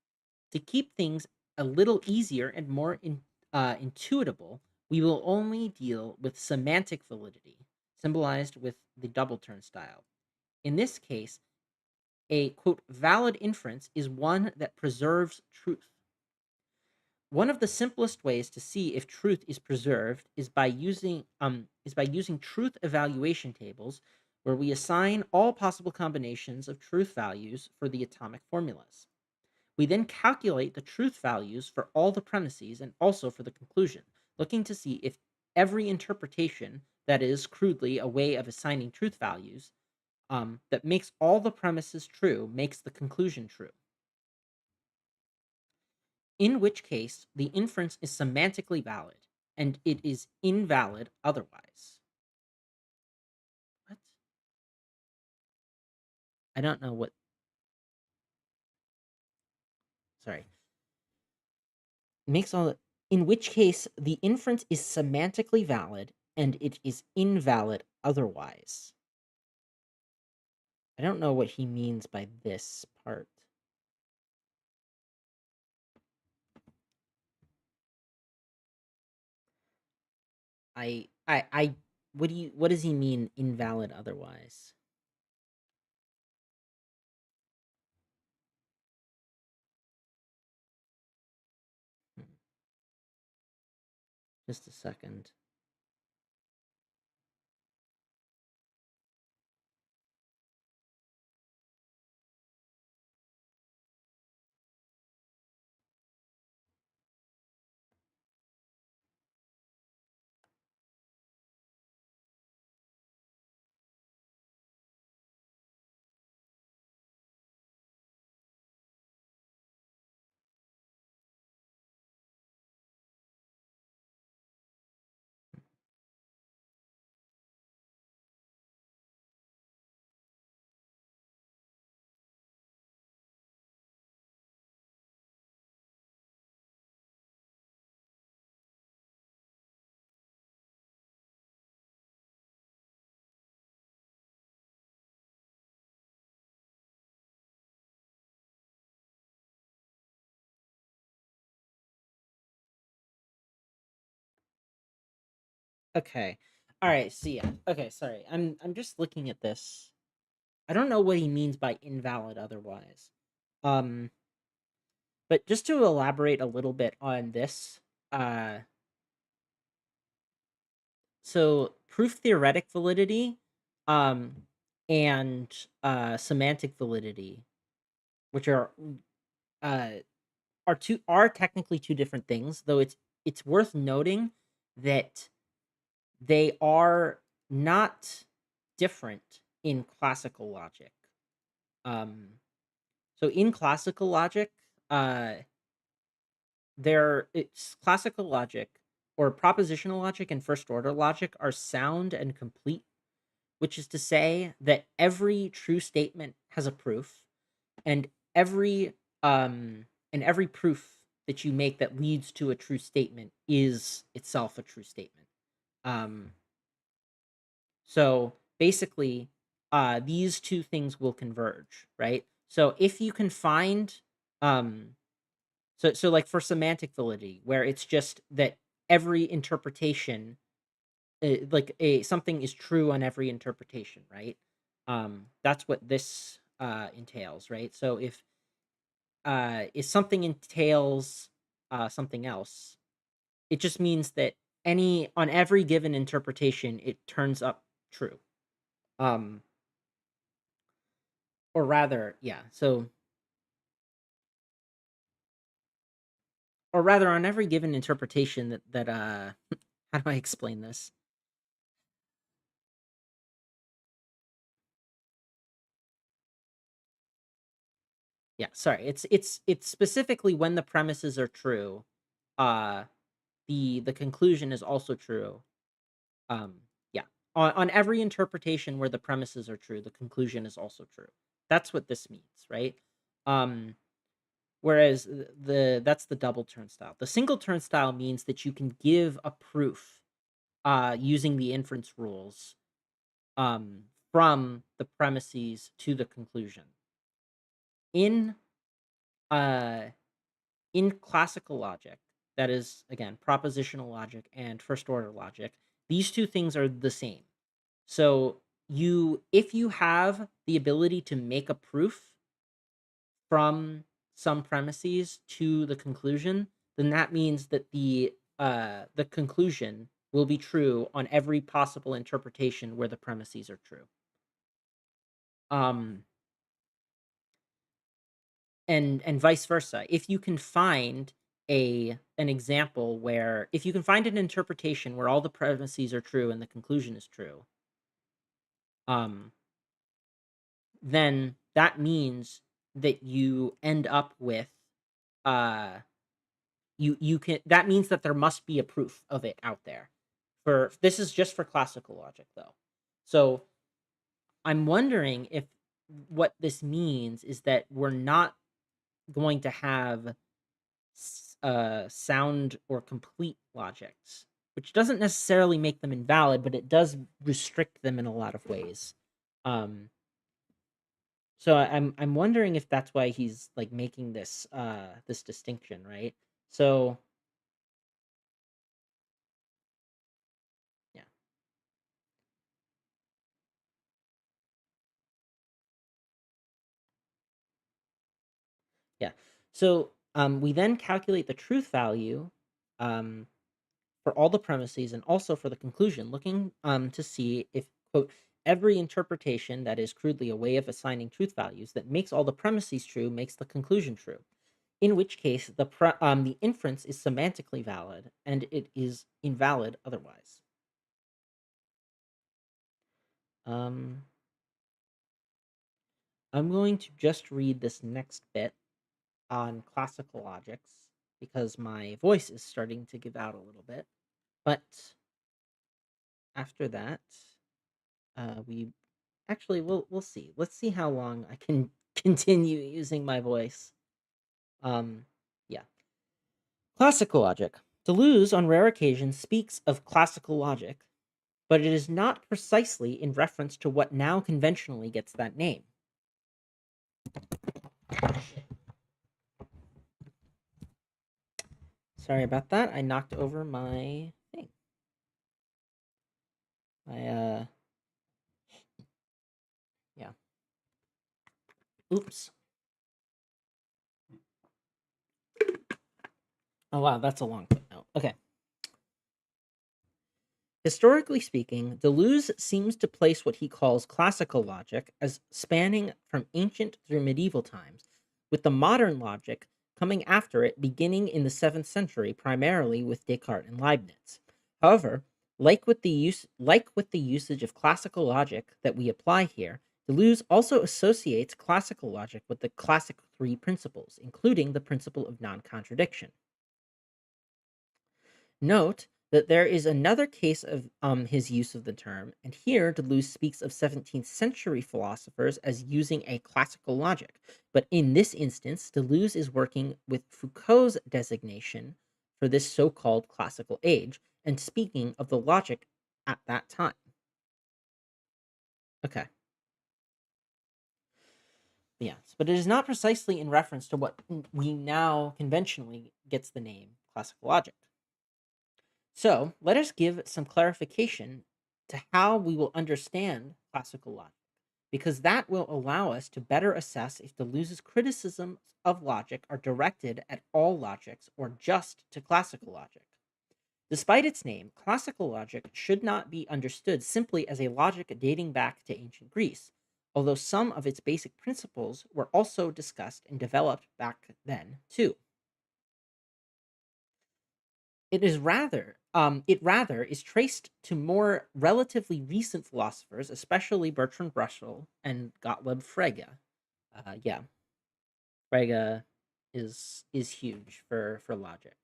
To keep things a little easier and more intuitable, we will only deal with semantic validity, symbolized with the double turnstile. In this case, a quote valid inference is one that preserves truth. One of the simplest ways to see if truth is preserved is by using truth evaluation tables where we assign all possible combinations of truth values for the atomic formulas. We then calculate the truth values for all the premises and also for the conclusion, looking to see if every interpretation, that is, crudely, a way of assigning truth values, that makes all the premises true makes the conclusion true. In which case, the inference is semantically valid, and it is invalid otherwise. What? I don't know what. Sorry. Makes all. In which case, the inference is semantically valid, and it is invalid otherwise. I don't know what he means by this part. I what does he mean invalid otherwise? Just a second. Okay. All right. So yeah. Okay. Sorry. I'm just looking at this. I don't know what he means by invalid otherwise. Um, but just to elaborate a little bit on this, uh, so proof theoretic validity, um, and semantic validity, which uh are technically two different things, though it's worth noting that they are not different in classical logic. Um, so in classical logic, uh, it's classical logic or propositional logic and first order logic are sound and complete, which is to say that every true statement has a proof, and every every proof that you make that leads to a true statement is itself a true statement. Um, so basically, these two things will converge, right? So if you can find, um, so like for semantic validity, where it's just that every interpretation, like a something is true on every interpretation, right? That's what this entails, right? So if something entails something else, it just means that any on every given interpretation it turns up true. Um, or rather, yeah. So, or rather, on every given interpretation that how do I explain this? Yeah, sorry. It's specifically when the premises are true, uh, the conclusion is also true. Um, yeah. On every interpretation where the premises are true, the conclusion is also true. That's what this means, right? Um, whereas the that's the double turnstile. The single turnstile means that you can give a proof using the inference rules um, from the premises to the conclusion. In uh, in classical logic, that is again propositional logic and first order logic, these two things are the same. So if you have the ability to make a proof from some premises to the conclusion, then that means that the conclusion will be true on every possible interpretation where the premises are true. Um, and vice versa. If you can find an example where if you can find an interpretation where all the premises are true and the conclusion is true, um, then that means that you end up with uh you can that means that there must be a proof of it out there. For this is just for classical logic though. So I'm wondering if what this means is that we're not going to have sound or complete logics, which doesn't necessarily make them invalid, but it does restrict them in a lot of ways. Um, so I'm wondering if that's why he's like making this distinction, right? So yeah, yeah. So we then calculate the truth value um, for all the premises and also for the conclusion, looking to see if, quote, every interpretation that is crudely a way of assigning truth values that makes all the premises true makes the conclusion true. In which case, the inference is semantically valid and it is invalid otherwise. I'm going to just read this next bit on classical logics because my voice is starting to give out a little bit. But after that, we actually we'll see. Let's see how long I can continue using my voice. Yeah. Classical logic. Deleuze, on rare occasions, speaks of classical logic, but it is not precisely in reference to what now conventionally gets that name. Sorry about that. I knocked over my thing. Yeah. Oops. Oh wow, that's a long footnote. Okay. Historically speaking, Deleuze seems to place what he calls classical logic as spanning from ancient through medieval times, with the modern logic coming after it beginning in the 7th century, primarily with Descartes and Leibniz. However, like with the usage of classical logic that we apply here, Deleuze also associates classical logic with the classic three principles, including the principle of non-contradiction. Note that there is another case of his use of the term, and here Deleuze speaks of 17th century philosophers as using a classical logic. But in this instance, Deleuze is working with Foucault's designation for this so called classical age and speaking of the logic at that time. Okay. Yes, but it is not precisely in reference to what we now conventionally gets the name classical logic. So let us give some clarification to how we will understand classical logic, because that will allow us to better assess if Deleuze's criticisms of logic are directed at all logics or just to classical logic. Despite its name, classical logic should not be understood simply as a logic dating back to ancient Greece, although some of its basic principles were also discussed and developed back then too. It rather is traced to more relatively recent philosophers, especially Bertrand Russell and Gottlob Frege. Yeah, Frege is huge for logic.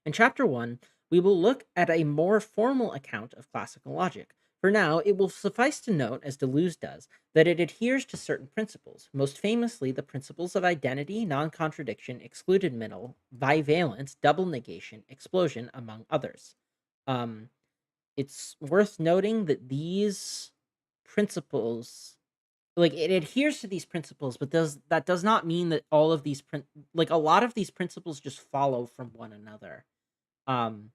In chapter 1, we will look at a more formal account of classical logic. For now, it will suffice to note, as Deleuze does, that it adheres to certain principles, most famously the principles of identity, non-contradiction, excluded middle, bivalence, double negation, explosion, among others. Um, it's worth noting that these principles, like it adheres to these principles, but that does not mean that all of these like a lot of these principles just follow from one another. Um,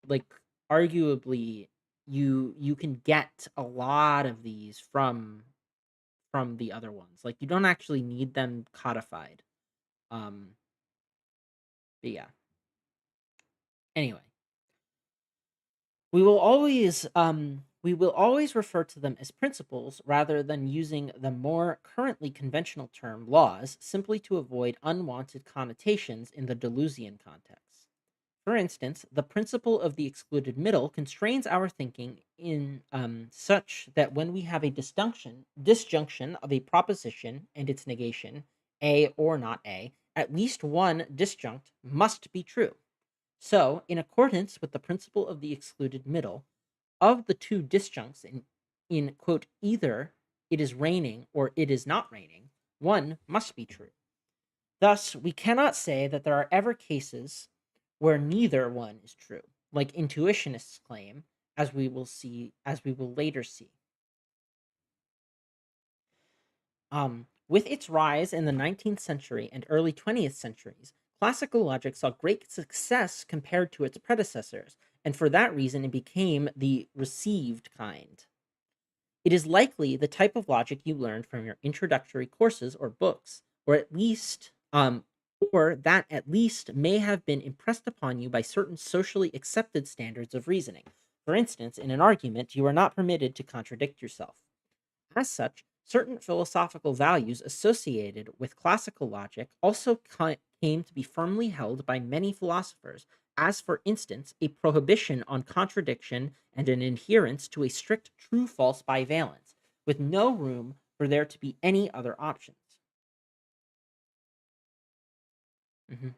like arguably you can get a lot of these from the other ones. Like you don't actually need them codified. Um, but yeah. Anyway, we will always refer to them as principles rather than using the more currently conventional term laws simply to avoid unwanted connotations in the Deleuzian context. For instance, the principle of the excluded middle constrains our thinking in such that when we have a disjunction of a proposition and its negation, A or not A, at least one disjunct must be true. So, in accordance with the principle of the excluded middle, of the two disjuncts in quote, either it is raining or it is not raining, one must be true. Thus, we cannot say that there are ever cases where neither one is true, like intuitionists claim, as we will later see. With its rise in the 19th century and early 20th centuries, classical logic saw great success compared to its predecessors, and for that reason it became the received kind. It is likely the type of logic you learned from your introductory courses or books, or at least or that at least may have been impressed upon you by certain socially accepted standards of reasoning. For instance, in an argument, you are not permitted to contradict yourself. As such, certain philosophical values associated with classical logic also came to be firmly held by many philosophers, as, for instance, a prohibition on contradiction and an adherence to a strict true false bivalence, with no room for there to be any other options. Mhm.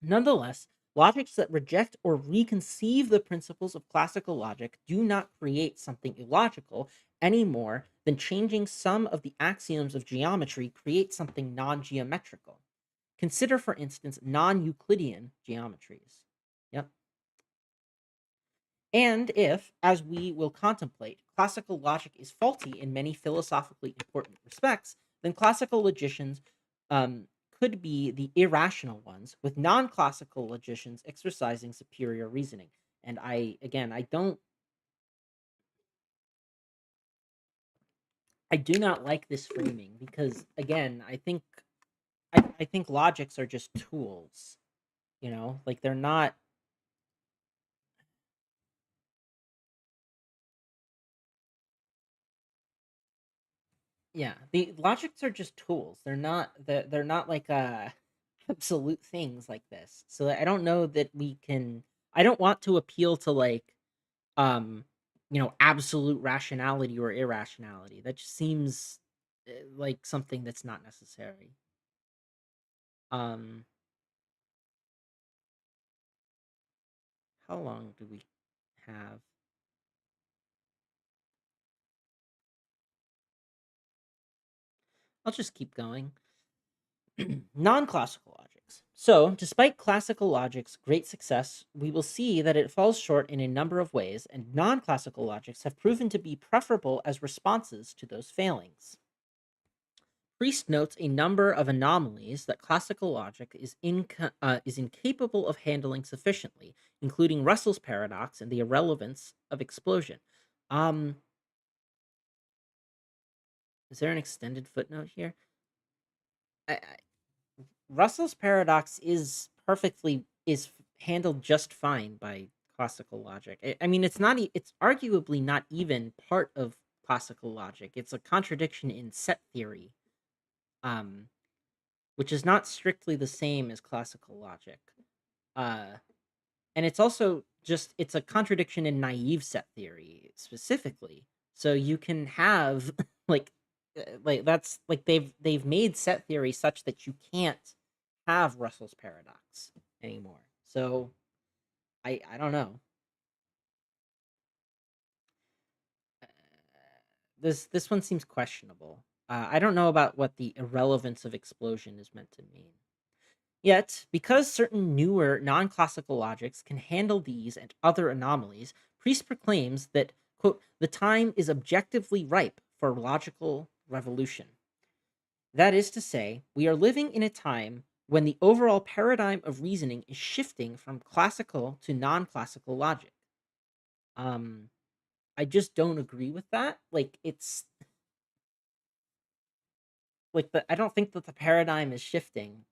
Nonetheless, logics that reject or reconceive the principles of classical logic do not create something illogical any more than changing some of the axioms of geometry create something non geometrical. Consider, for instance, non Euclidean geometries. Yep. And if, as we will contemplate, classical logic is faulty in many philosophically important respects, then classical logicians um, could be the irrational ones, with non-classical logicians exercising superior reasoning. And again, I do not like this framing because, again, I think logics are just tools. Like they're not. Yeah, the logics are just tools. They're not like absolute things like this. So I don't know that we can. I don't want to appeal to like um absolute rationality or irrationality. That just seems like something that's not necessary. Um how long do we have? I'll just keep going. Non-classical logics. So, despite classical logic's great success, we will see that it falls short in a number of ways, and non-classical logics have proven to be preferable as responses to those failings. Priest notes a number of anomalies that classical logic is incapable of handling sufficiently, including Russell's paradox and the irrelevance of explosion. Um, is there an extended footnote here? Russell's paradox is handled just fine by classical logic. I mean, it's arguably not even part of classical logic. It's a contradiction in set theory, um, which is not strictly the same as classical logic. Uh, and it's also it's a contradiction in naive set theory specifically. So you can have like that's like they've made set theory such that you can't have Russell's paradox anymore. So I don't know. Uh, this one seems questionable. I don't know about what the irrelevance of explosion is meant to mean. Yet, because certain newer non classical logics can handle these and other anomalies, Priest proclaims that, quote, the time is objectively ripe for logical revolution. That is to say, we are living in a time when the overall paradigm of reasoning is shifting from classical to non classical logic. Um, I just don't agree with that. Like, it's I don't think that the paradigm is shifting.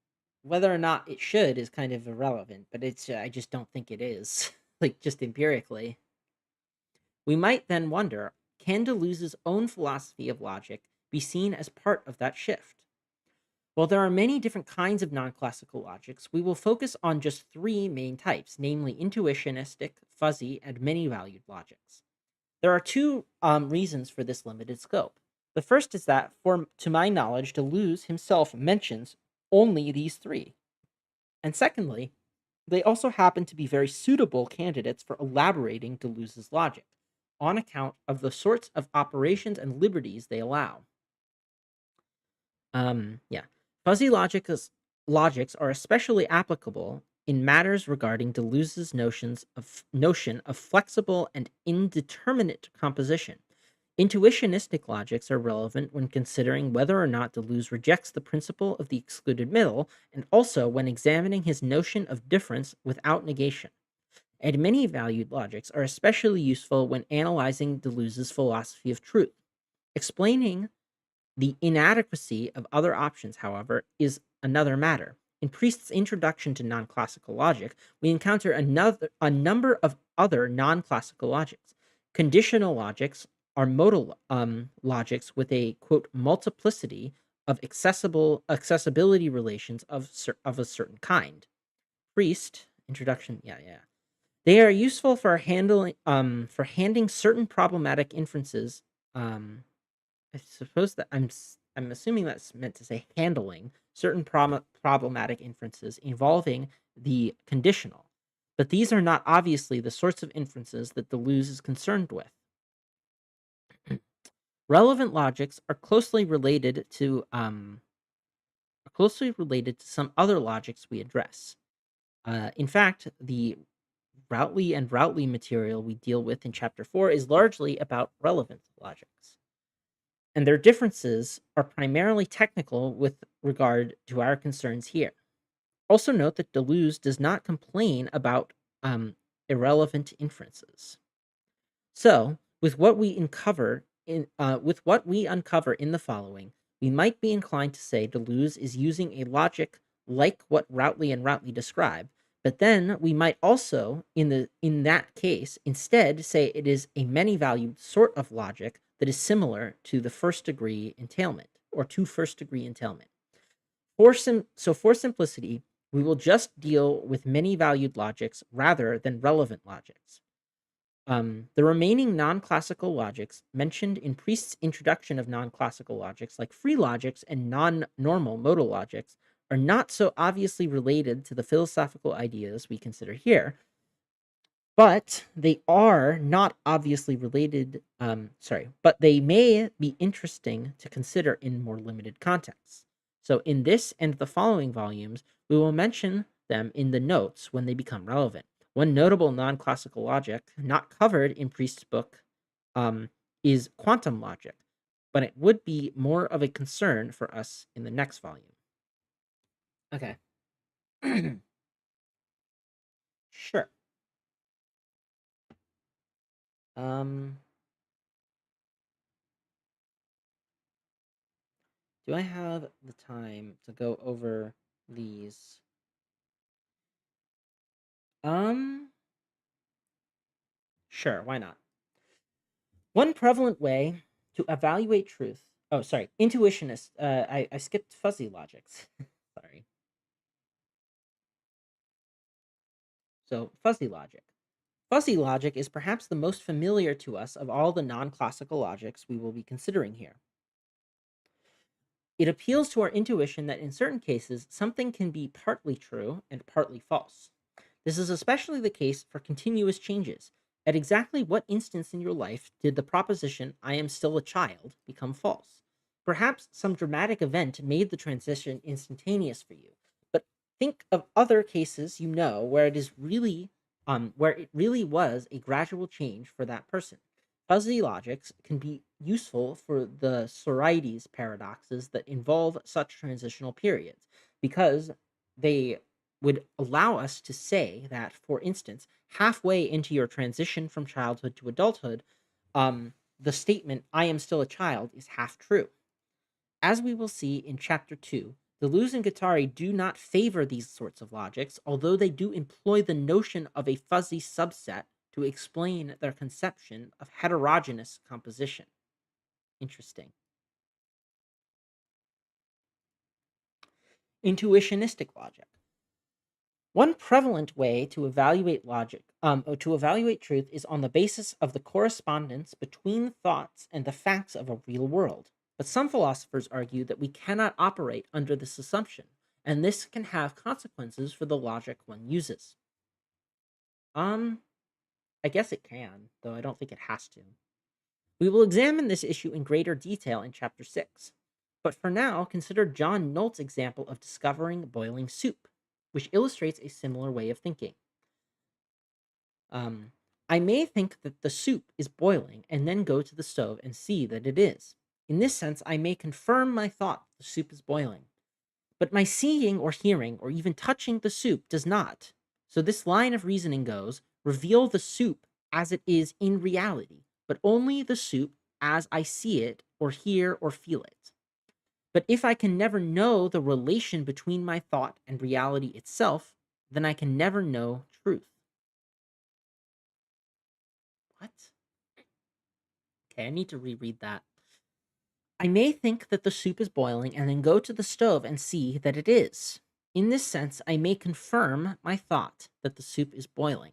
Whether or not it should is kind of irrelevant, but I just don't think it is. Like just empirically. We might then wonder, can Deleuze's own philosophy of logic be seen as part of that shift? While there are many different kinds of non-classical logics, we will focus on just three main types, namely intuitionistic, fuzzy, and many-valued logics. There are two reasons for this limited scope. The first is that, to my knowledge, Deleuze himself mentions only these three. And secondly, they also happen to be very suitable candidates for elaborating Deleuze's logic, on account of the sorts of operations and liberties they allow. Yeah. Fuzzy logics are especially applicable in matters regarding Deleuze's notion of flexible and indeterminate composition. Intuitionistic logics are relevant when considering whether or not Deleuze rejects the principle of the excluded middle, and also when examining his notion of difference without negation. And many valued logics are especially useful when analyzing Deleuze's philosophy of truth. Explaining the inadequacy of other options, however, is another matter. in Priest's introduction to non-classical logic, we encounter a number of other non-classical logics. Conditional logics are modal logics with a quote multiplicity of accessibility relations of a certain kind. Priest introduction, yeah. They are useful for handing certain problematic inferences. I suppose that I'm assuming that's meant to say handling certain problematic inferences involving the conditional, but these are not obviously the sorts of inferences that Deleuze is concerned with. Relevant logics are closely related to some other logics we address. In fact, the Routledge material we deal with in Chapter 4 is largely about relevant logics, and their differences are primarily technical with regard to our concerns here. Also note that Deleuze does not complain about irrelevant inferences. So, with what we uncover in the following, we might be inclined to say Deleuze is using a logic like what Routledge describe, but then we might also, in that case, instead say it is a many-valued sort of logic that is similar to the first-degree entailment, or to first-degree entailment. For simplicity, we will just deal with many-valued logics rather than relevant logics. The remaining non-classical logics mentioned in Priest's introduction of non-classical logics, like free logics and non-normal modal logics, are not so obviously related to the philosophical ideas we consider here, but they are not obviously related. But they may be interesting to consider in more limited contexts. So, in this and the following volumes, we will mention them in the notes when they become relevant. One notable non-classical logic not covered in Priest's book is quantum logic, but it would be more of a concern for us in the next volume. Okay. Sure. Do I have the time to go over these? Sure, why not? One prevalent way to evaluate truth. Oh, sorry, intuitionist. I skipped fuzzy logics. Sorry. So, fuzzy logic. Fuzzy logic is perhaps the most familiar to us of all the non-classical logics we will be considering here. It appeals to our intuition that in certain cases, something can be partly true and partly false. This is especially the case for continuous changes. At exactly what instance in your life did the proposition, I am still a child, become false? Perhaps some dramatic event made the transition instantaneous for you, but think of other cases you know where it really was a gradual change for that person. Fuzzy logics can be useful for the Sorites paradoxes that involve such transitional periods, because they would allow us to say that, for instance, halfway into your transition from childhood to adulthood, the statement, I am still a child, is half true. As we will see in Chapter 2, Deleuze and Guattari do not favor these sorts of logics, although they do employ the notion of a fuzzy subset to explain their conception of heterogeneous composition. Interesting. Intuitionistic logic. One prevalent way to evaluate truth is on the basis of the correspondence between thoughts and the facts of a real world. But some philosophers argue that we cannot operate under this assumption, and this can have consequences for the logic one uses. I guess it can, though I don't think it has to. We will examine this issue in greater detail in Chapter 6. But for now, consider John Nolt's example of discovering boiling soup, which illustrates a similar way of thinking. I may think that the soup is boiling and then go to the stove and see that it is. In this sense, I may confirm my thought the soup is boiling. But my seeing or hearing or even touching the soup does not. So this line of reasoning goes, reveal the soup as it is in reality, but only the soup as I see it or hear or feel it. But if I can never know the relation between my thought and reality itself, then I can never know truth. What? Okay, I need to reread that. I may think that the soup is boiling and then go to the stove and see that it is. In this sense, I may confirm my thought that the soup is boiling.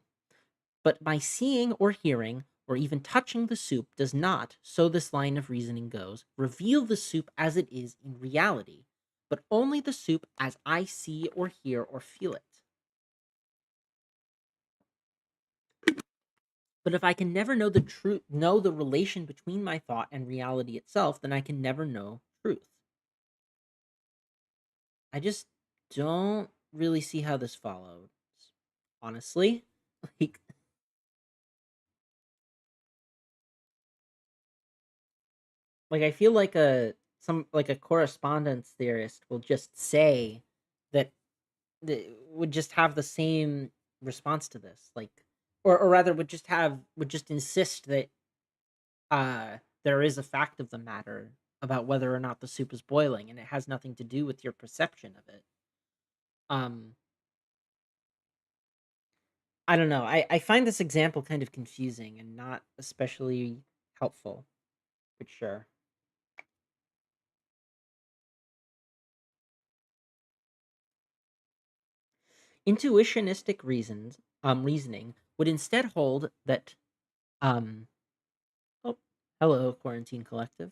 But my seeing or hearing or even touching the soup does not, so this line of reasoning goes, reveal the soup as it is in reality, but only the soup as I see or hear or feel it. But if I can never know the relation between my thought and reality itself, then I can never know truth. I just don't really see how this follows, honestly. Like, I feel like a correspondence theorist will just say that would just have the same response to this, like, or rather would just insist that there is a fact of the matter about whether or not the soup is boiling, and it has nothing to do with your perception of it. Um, I don't know. I find this example kind of confusing and not especially helpful, for sure. Intuitionistic reasoning would instead hold that um oh, hello, Quarantine Collective.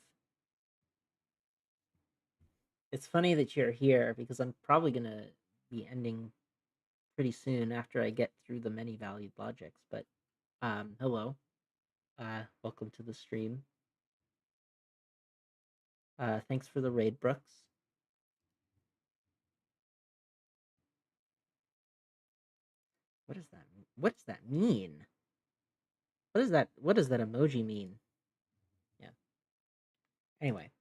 It's funny that you're here because I'm probably gonna be ending pretty soon after I get through the many valued logics. But hello, welcome to the stream. Thanks for the raid, Brooks. What does that? What does that mean? What is that? What does that emoji mean? Yeah. Anyway,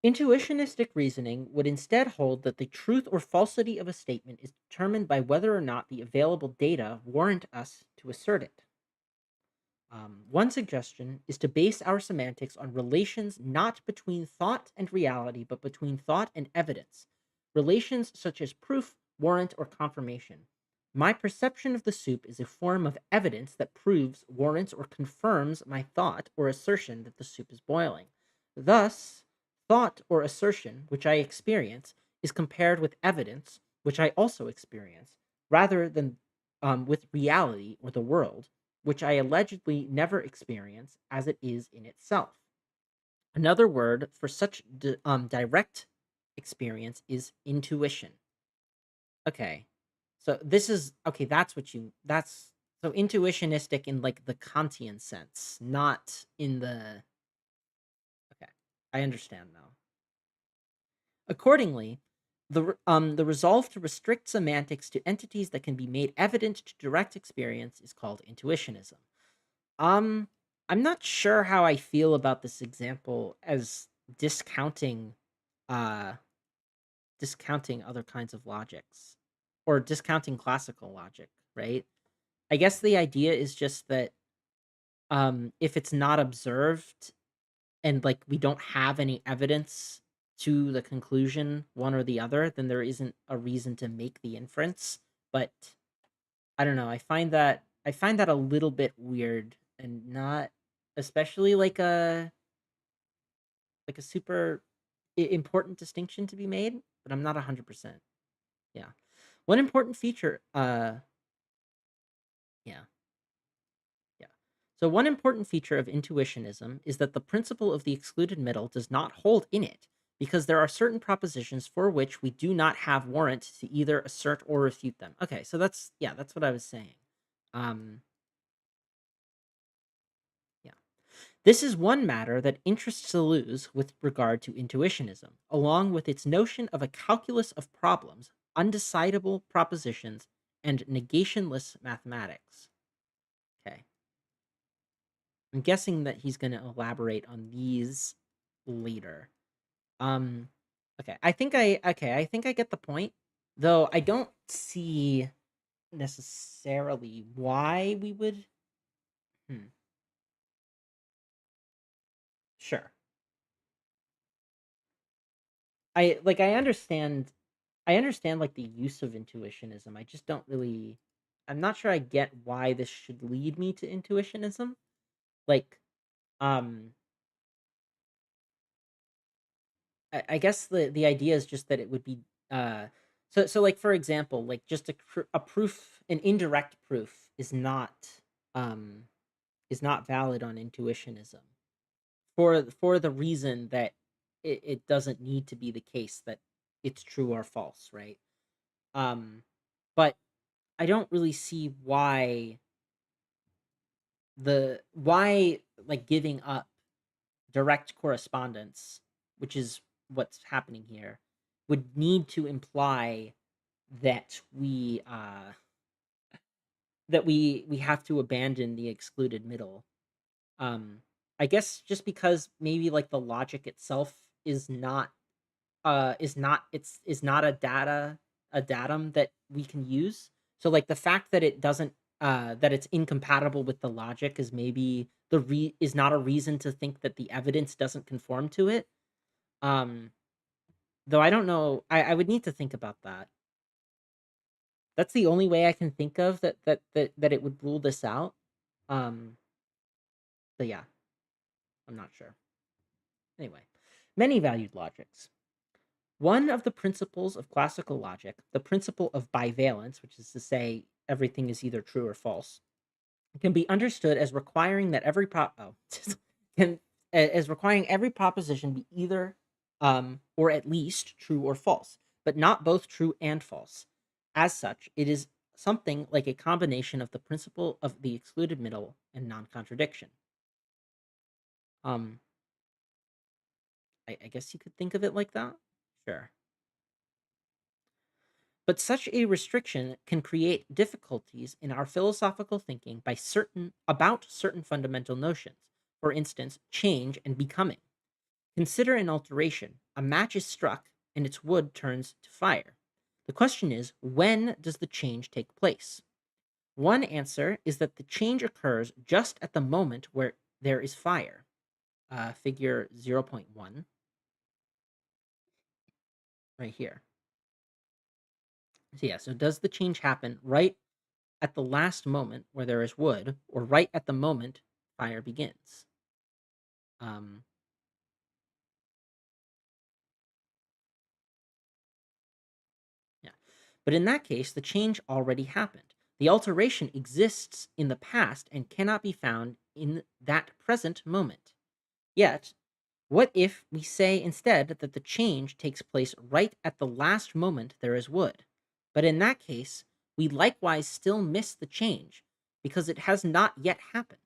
intuitionistic reasoning would instead hold that the truth or falsity of a statement is determined by whether or not the available data warrant us to assert it. One suggestion is to base our semantics on relations not between thought and reality, but between thought and evidence. Relations such as proof, warrant, or confirmation. My perception of the soup is a form of evidence that proves, warrants, or confirms my thought or assertion that the soup is boiling. Thus, thought or assertion, which I experience, is compared with evidence, which I also experience, rather than with reality or the world, which I allegedly never experience as it is in itself. Another word for such direct experience is intuition. Okay. So this is okay, that's so intuitionistic in like the Kantian sense, not in the okay. I understand now. Accordingly, the resolve to restrict semantics to entities that can be made evident to direct experience is called intuitionism. Um, I'm not sure how I feel about this example as discounting uh discounting other kinds of logics or discounting classical logic, right? I guess the idea is just that if it's not observed and like we don't have any evidence to the conclusion one or the other, then there isn't a reason to make the inference. But I don't know. I find that a little bit weird and not especially like a super important distinction to be made, but I'm not 100%. Yeah. One important feature yeah. Yeah. So one important feature of intuitionism is that the principle of the excluded middle does not hold in it because there are certain propositions for which we do not have warrant to either assert or refute them. Okay, so that's yeah, that's what I was saying. Um yeah. This is one matter that interests Deleuze with regard to intuitionism, along with its notion of a calculus of problems, undecidable propositions, and negationless mathematics. Okay. I'm guessing that he's going to elaborate on these later. Um I think I get the point, though I don't see necessarily why we would hmm, sure. I understand. I understand like the use of intuitionism. I just don't really. I'm not sure I get why this should lead me to intuitionism. Like, um, I guess the idea is just that it would be so like for example, like just a proof, an indirect proof um is not valid on intuitionism for the reason that it doesn't need to be the case that it's true or false, right? But I don't really see why like giving up direct correspondence, which is what's happening here, would need to imply that we have to abandon the excluded middle. Um, I guess just because maybe like the logic itself is not is not a datum that we can use. So like the fact that it doesn't that it's incompatible with the logic is maybe is not a reason to think that the evidence doesn't conform to it. Um, though I don't know, I would need to think about that. That's the only way I can think of that it would rule this out. Um, but yeah, I'm not sure. Anyway, many valued logics. One of the principles of classical logic, the principle of bivalence, which is to say everything is either true or false, can be understood as requiring that can as requiring every proposition be either or at least true or false, but not both true and false. As such, it is something like a combination of the principle of the excluded middle and non-contradiction. Um, I guess you could think of it like that. Sure. But such a restriction can create difficulties in our philosophical thinking about certain fundamental notions. For instance, change and becoming. Consider an alteration. A match is struck and its wood turns to fire. The question is, when does the change take place? One answer is that the change occurs just at the moment where there is fire. Figure 0.1 right here. So yeah, so does the change happen right at the last moment where there is wood, or right at the moment fire begins? Um, yeah. But in that case, the change already happened. The alteration exists in the past and cannot be found in that present moment. Yet, what if we say instead that the change takes place right at the last moment there is wood? But in that case, we likewise still miss the change because it has not yet happened.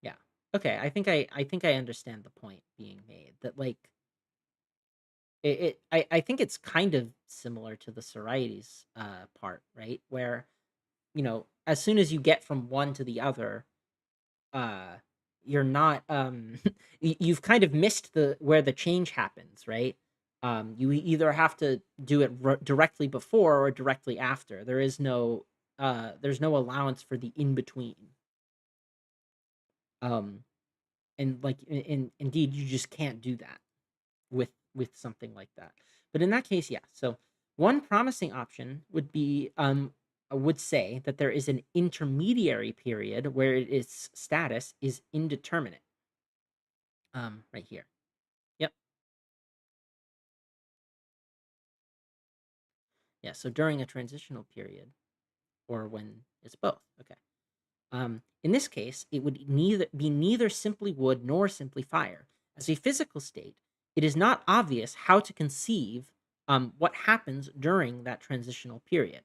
Yeah. Okay, I think I understand the point being made that like I think it's kind of similar to the Sorites part, right? Where, as soon as you get from one to the other, uh you're not you've kind of missed the where the change happens, right? You either have to do it directly before or directly after. There's no allowance for the in between. Um and like indeed you just can't do that with something like that. But in that case, yeah. So one promising option would say that there is an intermediary period where its status is indeterminate. Right here. Yep. Yeah. So during a transitional period, or when it's both. Okay. In this case, it would neither simply wood nor simply fire. As a physical state, it is not obvious how to conceive what happens during that transitional period.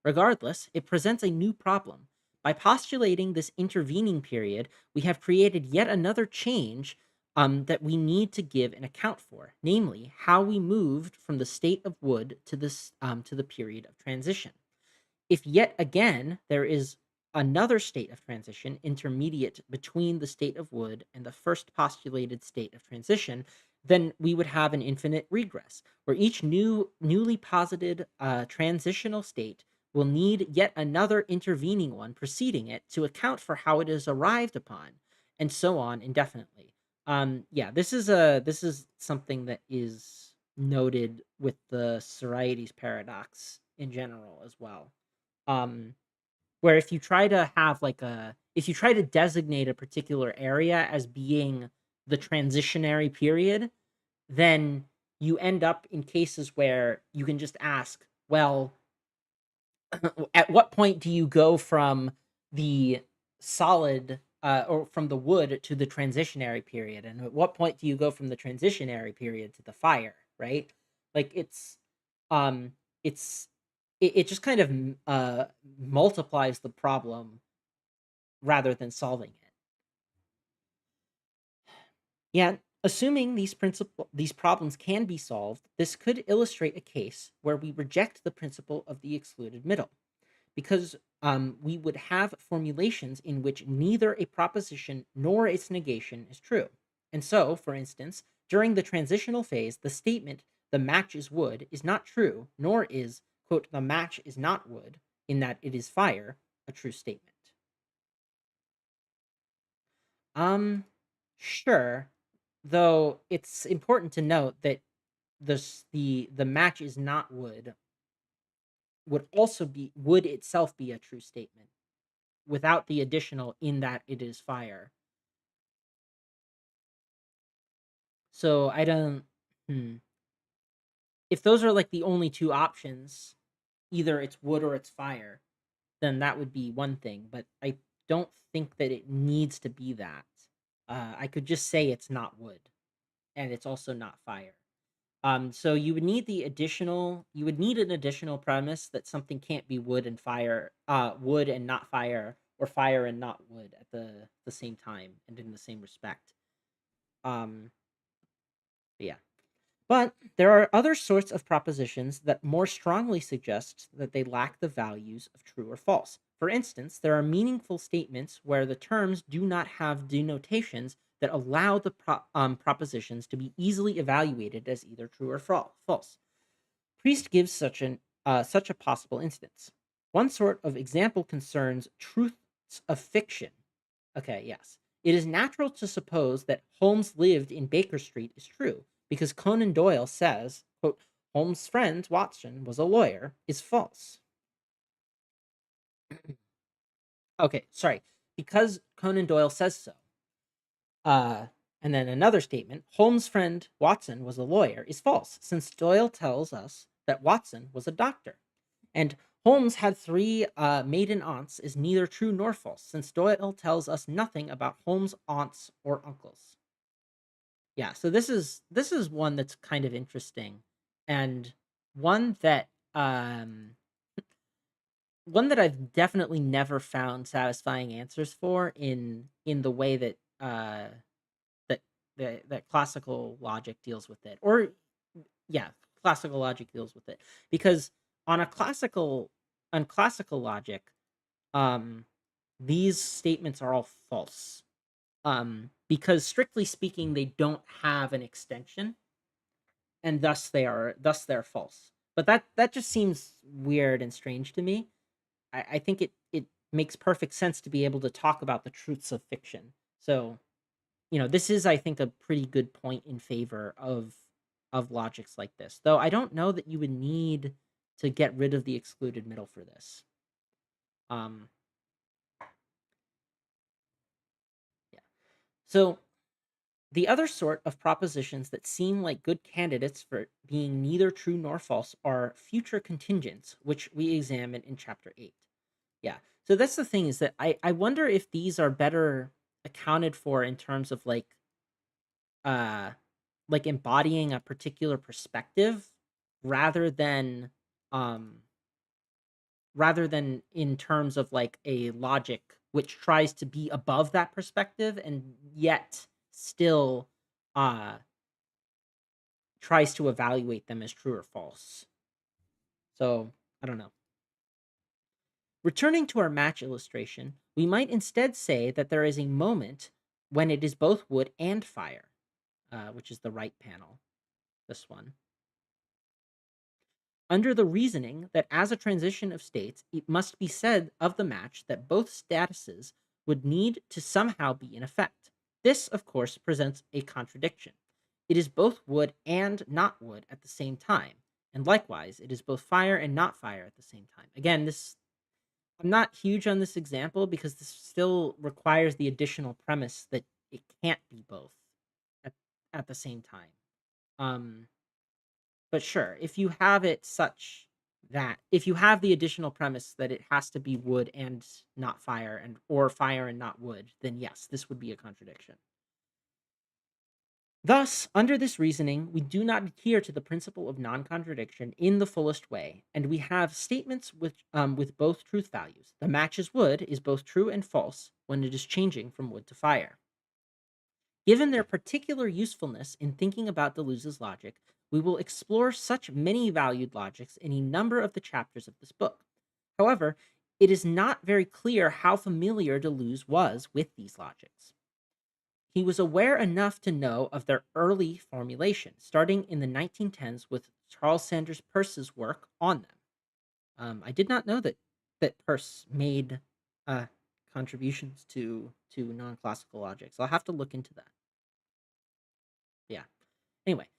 Regardless, it presents a new problem. By postulating this intervening period, we have created yet another change that we need to give an account for, namely how we moved from the state of wood to the period of transition. If yet again there is another state of transition intermediate between the state of wood and the first postulated state of transition, then we would have an infinite regress where each newly posited transitional state will need yet another intervening one preceding it to account for how it is arrived upon, and so on indefinitely. Yeah, this is something that is noted with the Sorites paradox in general as well. Um, where if you try to have like if you try to designate a particular area as being the transitionary period, then you end up in cases where you can just ask, well, at what point do you go from the solid or from the wood to the transitionary period, and at what point do you go from the transitionary period to the fire, right? Like um it's it just kind of multiplies the problem rather than solving it. Yeah, assuming these problems can be solved, this could illustrate a case where we reject the principle of the excluded middle, because we would have formulations in which neither a proposition nor its negation is true. And so, for instance, during the transitional phase, the statement "the match is wood" is not true, nor is quote "the match is not wood" in that it is fire a true statement. Um, sure. Though it's important to note that the match is not wood would itself be a true statement without the additional in that it is fire. So I don't. Hmm. If those are like the only two options, either it's wood or it's fire, then that would be one thing. But I don't think that it needs to be that. I could just say it's not wood, and it's also not fire. So you would need an additional premise that something can't be wood and not fire, or fire and not wood at the same time and in the same respect. Um, yeah. But there are other sorts of propositions that more strongly suggest that they lack the values of true or false. For instance, there are meaningful statements where the terms do not have denotations that allow the propositions to be easily evaluated as either true or false. Priest gives such a possible instance. One sort of example concerns truths of fiction. Okay, yes. It is natural to suppose that Holmes lived in Baker Street is true, because Conan Doyle says, quote, Holmes' friend Watson was a lawyer, is false. Okay, sorry. Because Conan Doyle says so. Uh, and then another statement, Holmes' friend Watson was a lawyer, is false, since Doyle tells us that Watson was a doctor. And Holmes had three maiden aunts is neither true nor false, since Doyle tells us nothing about Holmes' aunts or uncles. Yeah, so this is one that's kind of interesting, and one that one that I've definitely never found satisfying answers for in the way that that that classical logic deals with it, or yeah, classical logic deals with it, because on a classical logic, um these statements are all false, because strictly speaking they don't have an extension, and thus they're false. But that just seems weird and strange to me. I think it makes perfect sense to be able to talk about the truths of fiction. So this is, I think, a pretty good point in favor of logics like this. Though I don't know that you would need to get rid of the excluded middle for this. Um, yeah. So the other sort of propositions that seem like good candidates for being neither true nor false are future contingents, which we examine in chapter 8. Yeah. So that's the thing, is that I wonder if these are better accounted for in terms of uh like embodying a particular perspective rather than um rather than in terms of like a logic which tries to be above that perspective and yet still uh tries to evaluate them as true or false. So, I don't know. Returning to our match illustration, we might instead say that there is a moment when it is both wood and fire, which is the right panel, this one. Under the reasoning that as a transition of states, it must be said of the match that both statuses would need to somehow be in effect. This, of course, presents a contradiction. it is both wood and not wood at the same time. And likewise, it is both fire and not fire at the same time. Again, this I'm not huge on this example because this still requires the additional premise that it can't be both at, at the same time. Um, but sure, if you have it such that if you have the additional premise that it has to be wood and not fire and or fire and not wood, then yes, this would be a contradiction. Thus, under this reasoning, we do not adhere to the principle of non-contradiction in the fullest way, and we have statements with both truth values. The match is wood is both true and false when it is changing from wood to fire. Given their particular usefulness in thinking about Deleuze's logic, we will explore such many valued logics in a number of the chapters of this book. However, it is not very clear how familiar Deleuze was with these logics. He was aware enough to know of their early formulation, starting in the 1910s with Charles Sanders Peirce's work on them. I did not know that Peirce made uh, contributions to non-classical logic, so I'll have to look into that. Yeah. Anyway,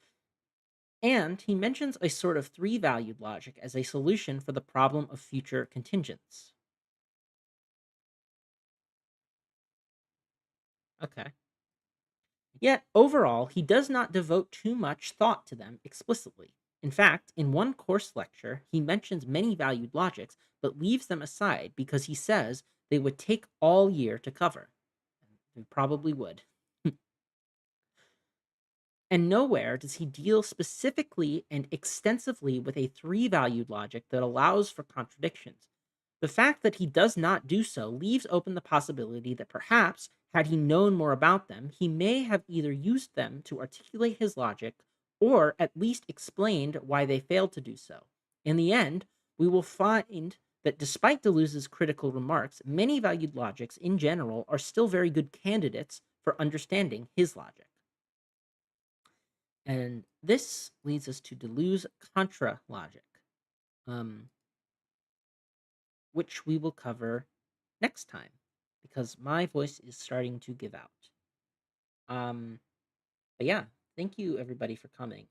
and he mentions a sort of three-valued logic as a solution for the problem of future contingents. Okay. Yet, overall, he does not devote too much thought to them explicitly. In fact, in one course lecture, he mentions many valued logics, but leaves them aside because he says they would take all year to cover. They probably would. And nowhere does he deal specifically and extensively with a three valued logic that allows for contradictions. The fact that he does not do so leaves open the possibility that perhaps, had he known more about them, he may have either used them to articulate his logic or at least explained why they failed to do so. In the end, we will find that despite Deleuze's critical remarks, many valued logics in general are still very good candidates for understanding his logic. And this leads us to Deleuze contra logic, um, which we will cover next time because my voice is starting to give out. Um, but yeah, thank you everybody for coming.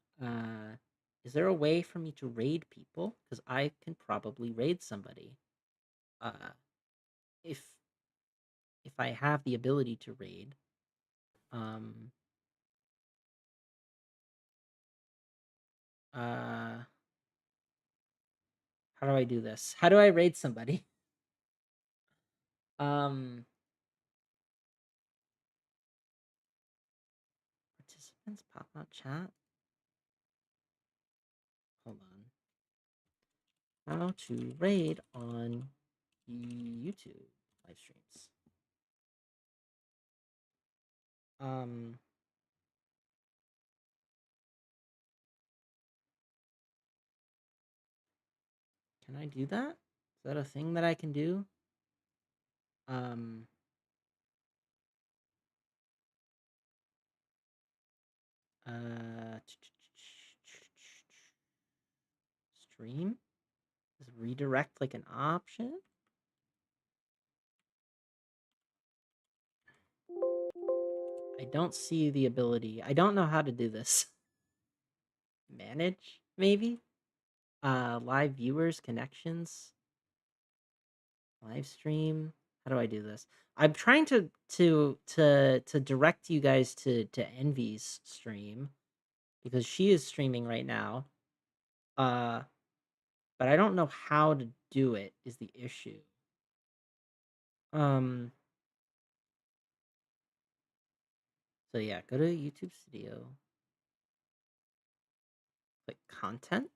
Is there a way for me to raid people? Because I can probably raid somebody. Uh, if if I have the ability to raid. Um, uh, how do I do this? How do I raid somebody? Um, participants pop out chat. Hold on. How to raid on YouTube live streams. Um, can I do that? Is that a thing that I can do? Um, uh, stream? Is redirect like an option? I don't see the ability. I don't know how to do this. Manage, maybe? Live viewers, connections, live stream. How do I do this? I'm trying to direct you guys to Envy's stream because she is streaming right now. Uh, but I don't know how to do it is the issue. Um, so yeah, go to YouTube Studio, click Content,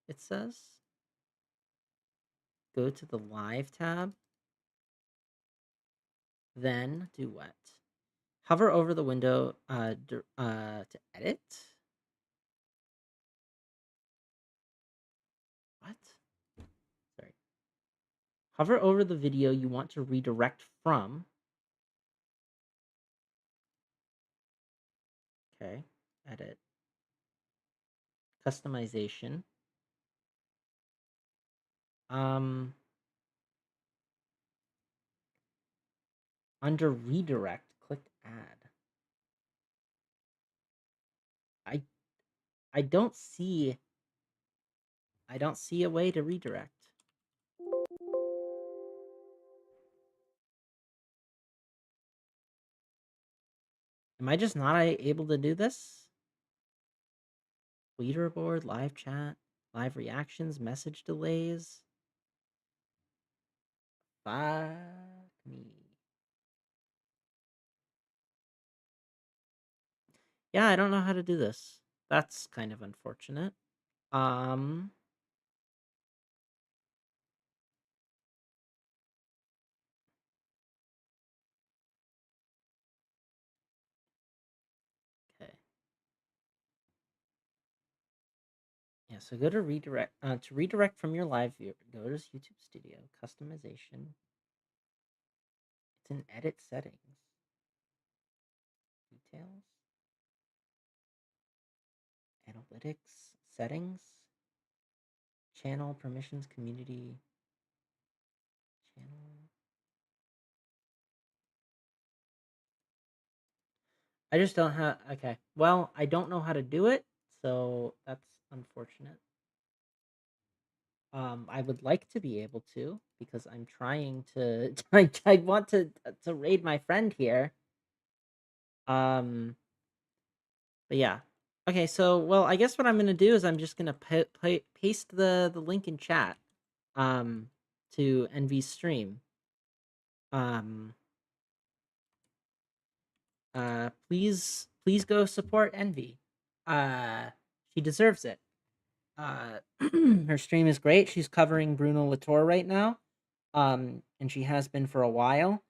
it says. Go to the Live tab, then do what? Hover over the window to edit. What? Sorry. Hover over the video you want to redirect from. Okay, edit. Customization. Um, Under redirect, click add. I don't see a way to redirect. Am I just not able to do this? Leaderboard, live chat, live reactions, message delays. Fuck me. Yeah, I don't know how to do this. That's kind of unfortunate. Um, okay. Yeah, so go to redirect. To redirect from your live view, go to YouTube Studio, customization. It's in edit settings. Details. Analytics. Settings. Channel permissions, community. Channel. I just don't have. Okay. Well, I don't know how to do it, so that's unfortunate. I would like to be able to because I'm trying to. I want to raid my friend here. But yeah. Okay, so well, I guess what I'm gonna do is I'm just gonna paste the link in chat, um, to Envy's stream. Um, please go support Envy. She deserves it. Uh, her stream is great. She's covering Bruno Latour right now. And she has been for a while.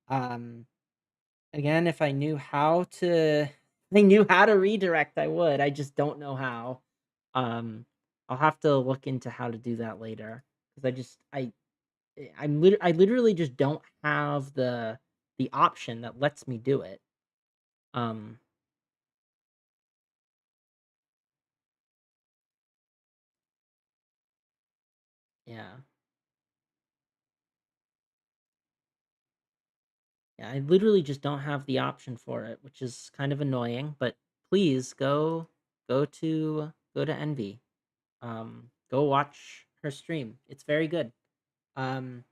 Um, again, if I knew how to, I knew how to redirect, I would. I just don't know how. Um, I'll have to look into how to do that later because I literally just don't have the option that lets me do it. Um, yeah. Yeah, I literally just don't have the option for it, which is kind of annoying, but please go to Envy. Go watch her stream. It's very good. Um,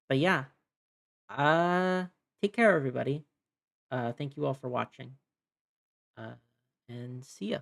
but yeah. Uh Take care everybody. Thank you all for watching. Uh and see ya.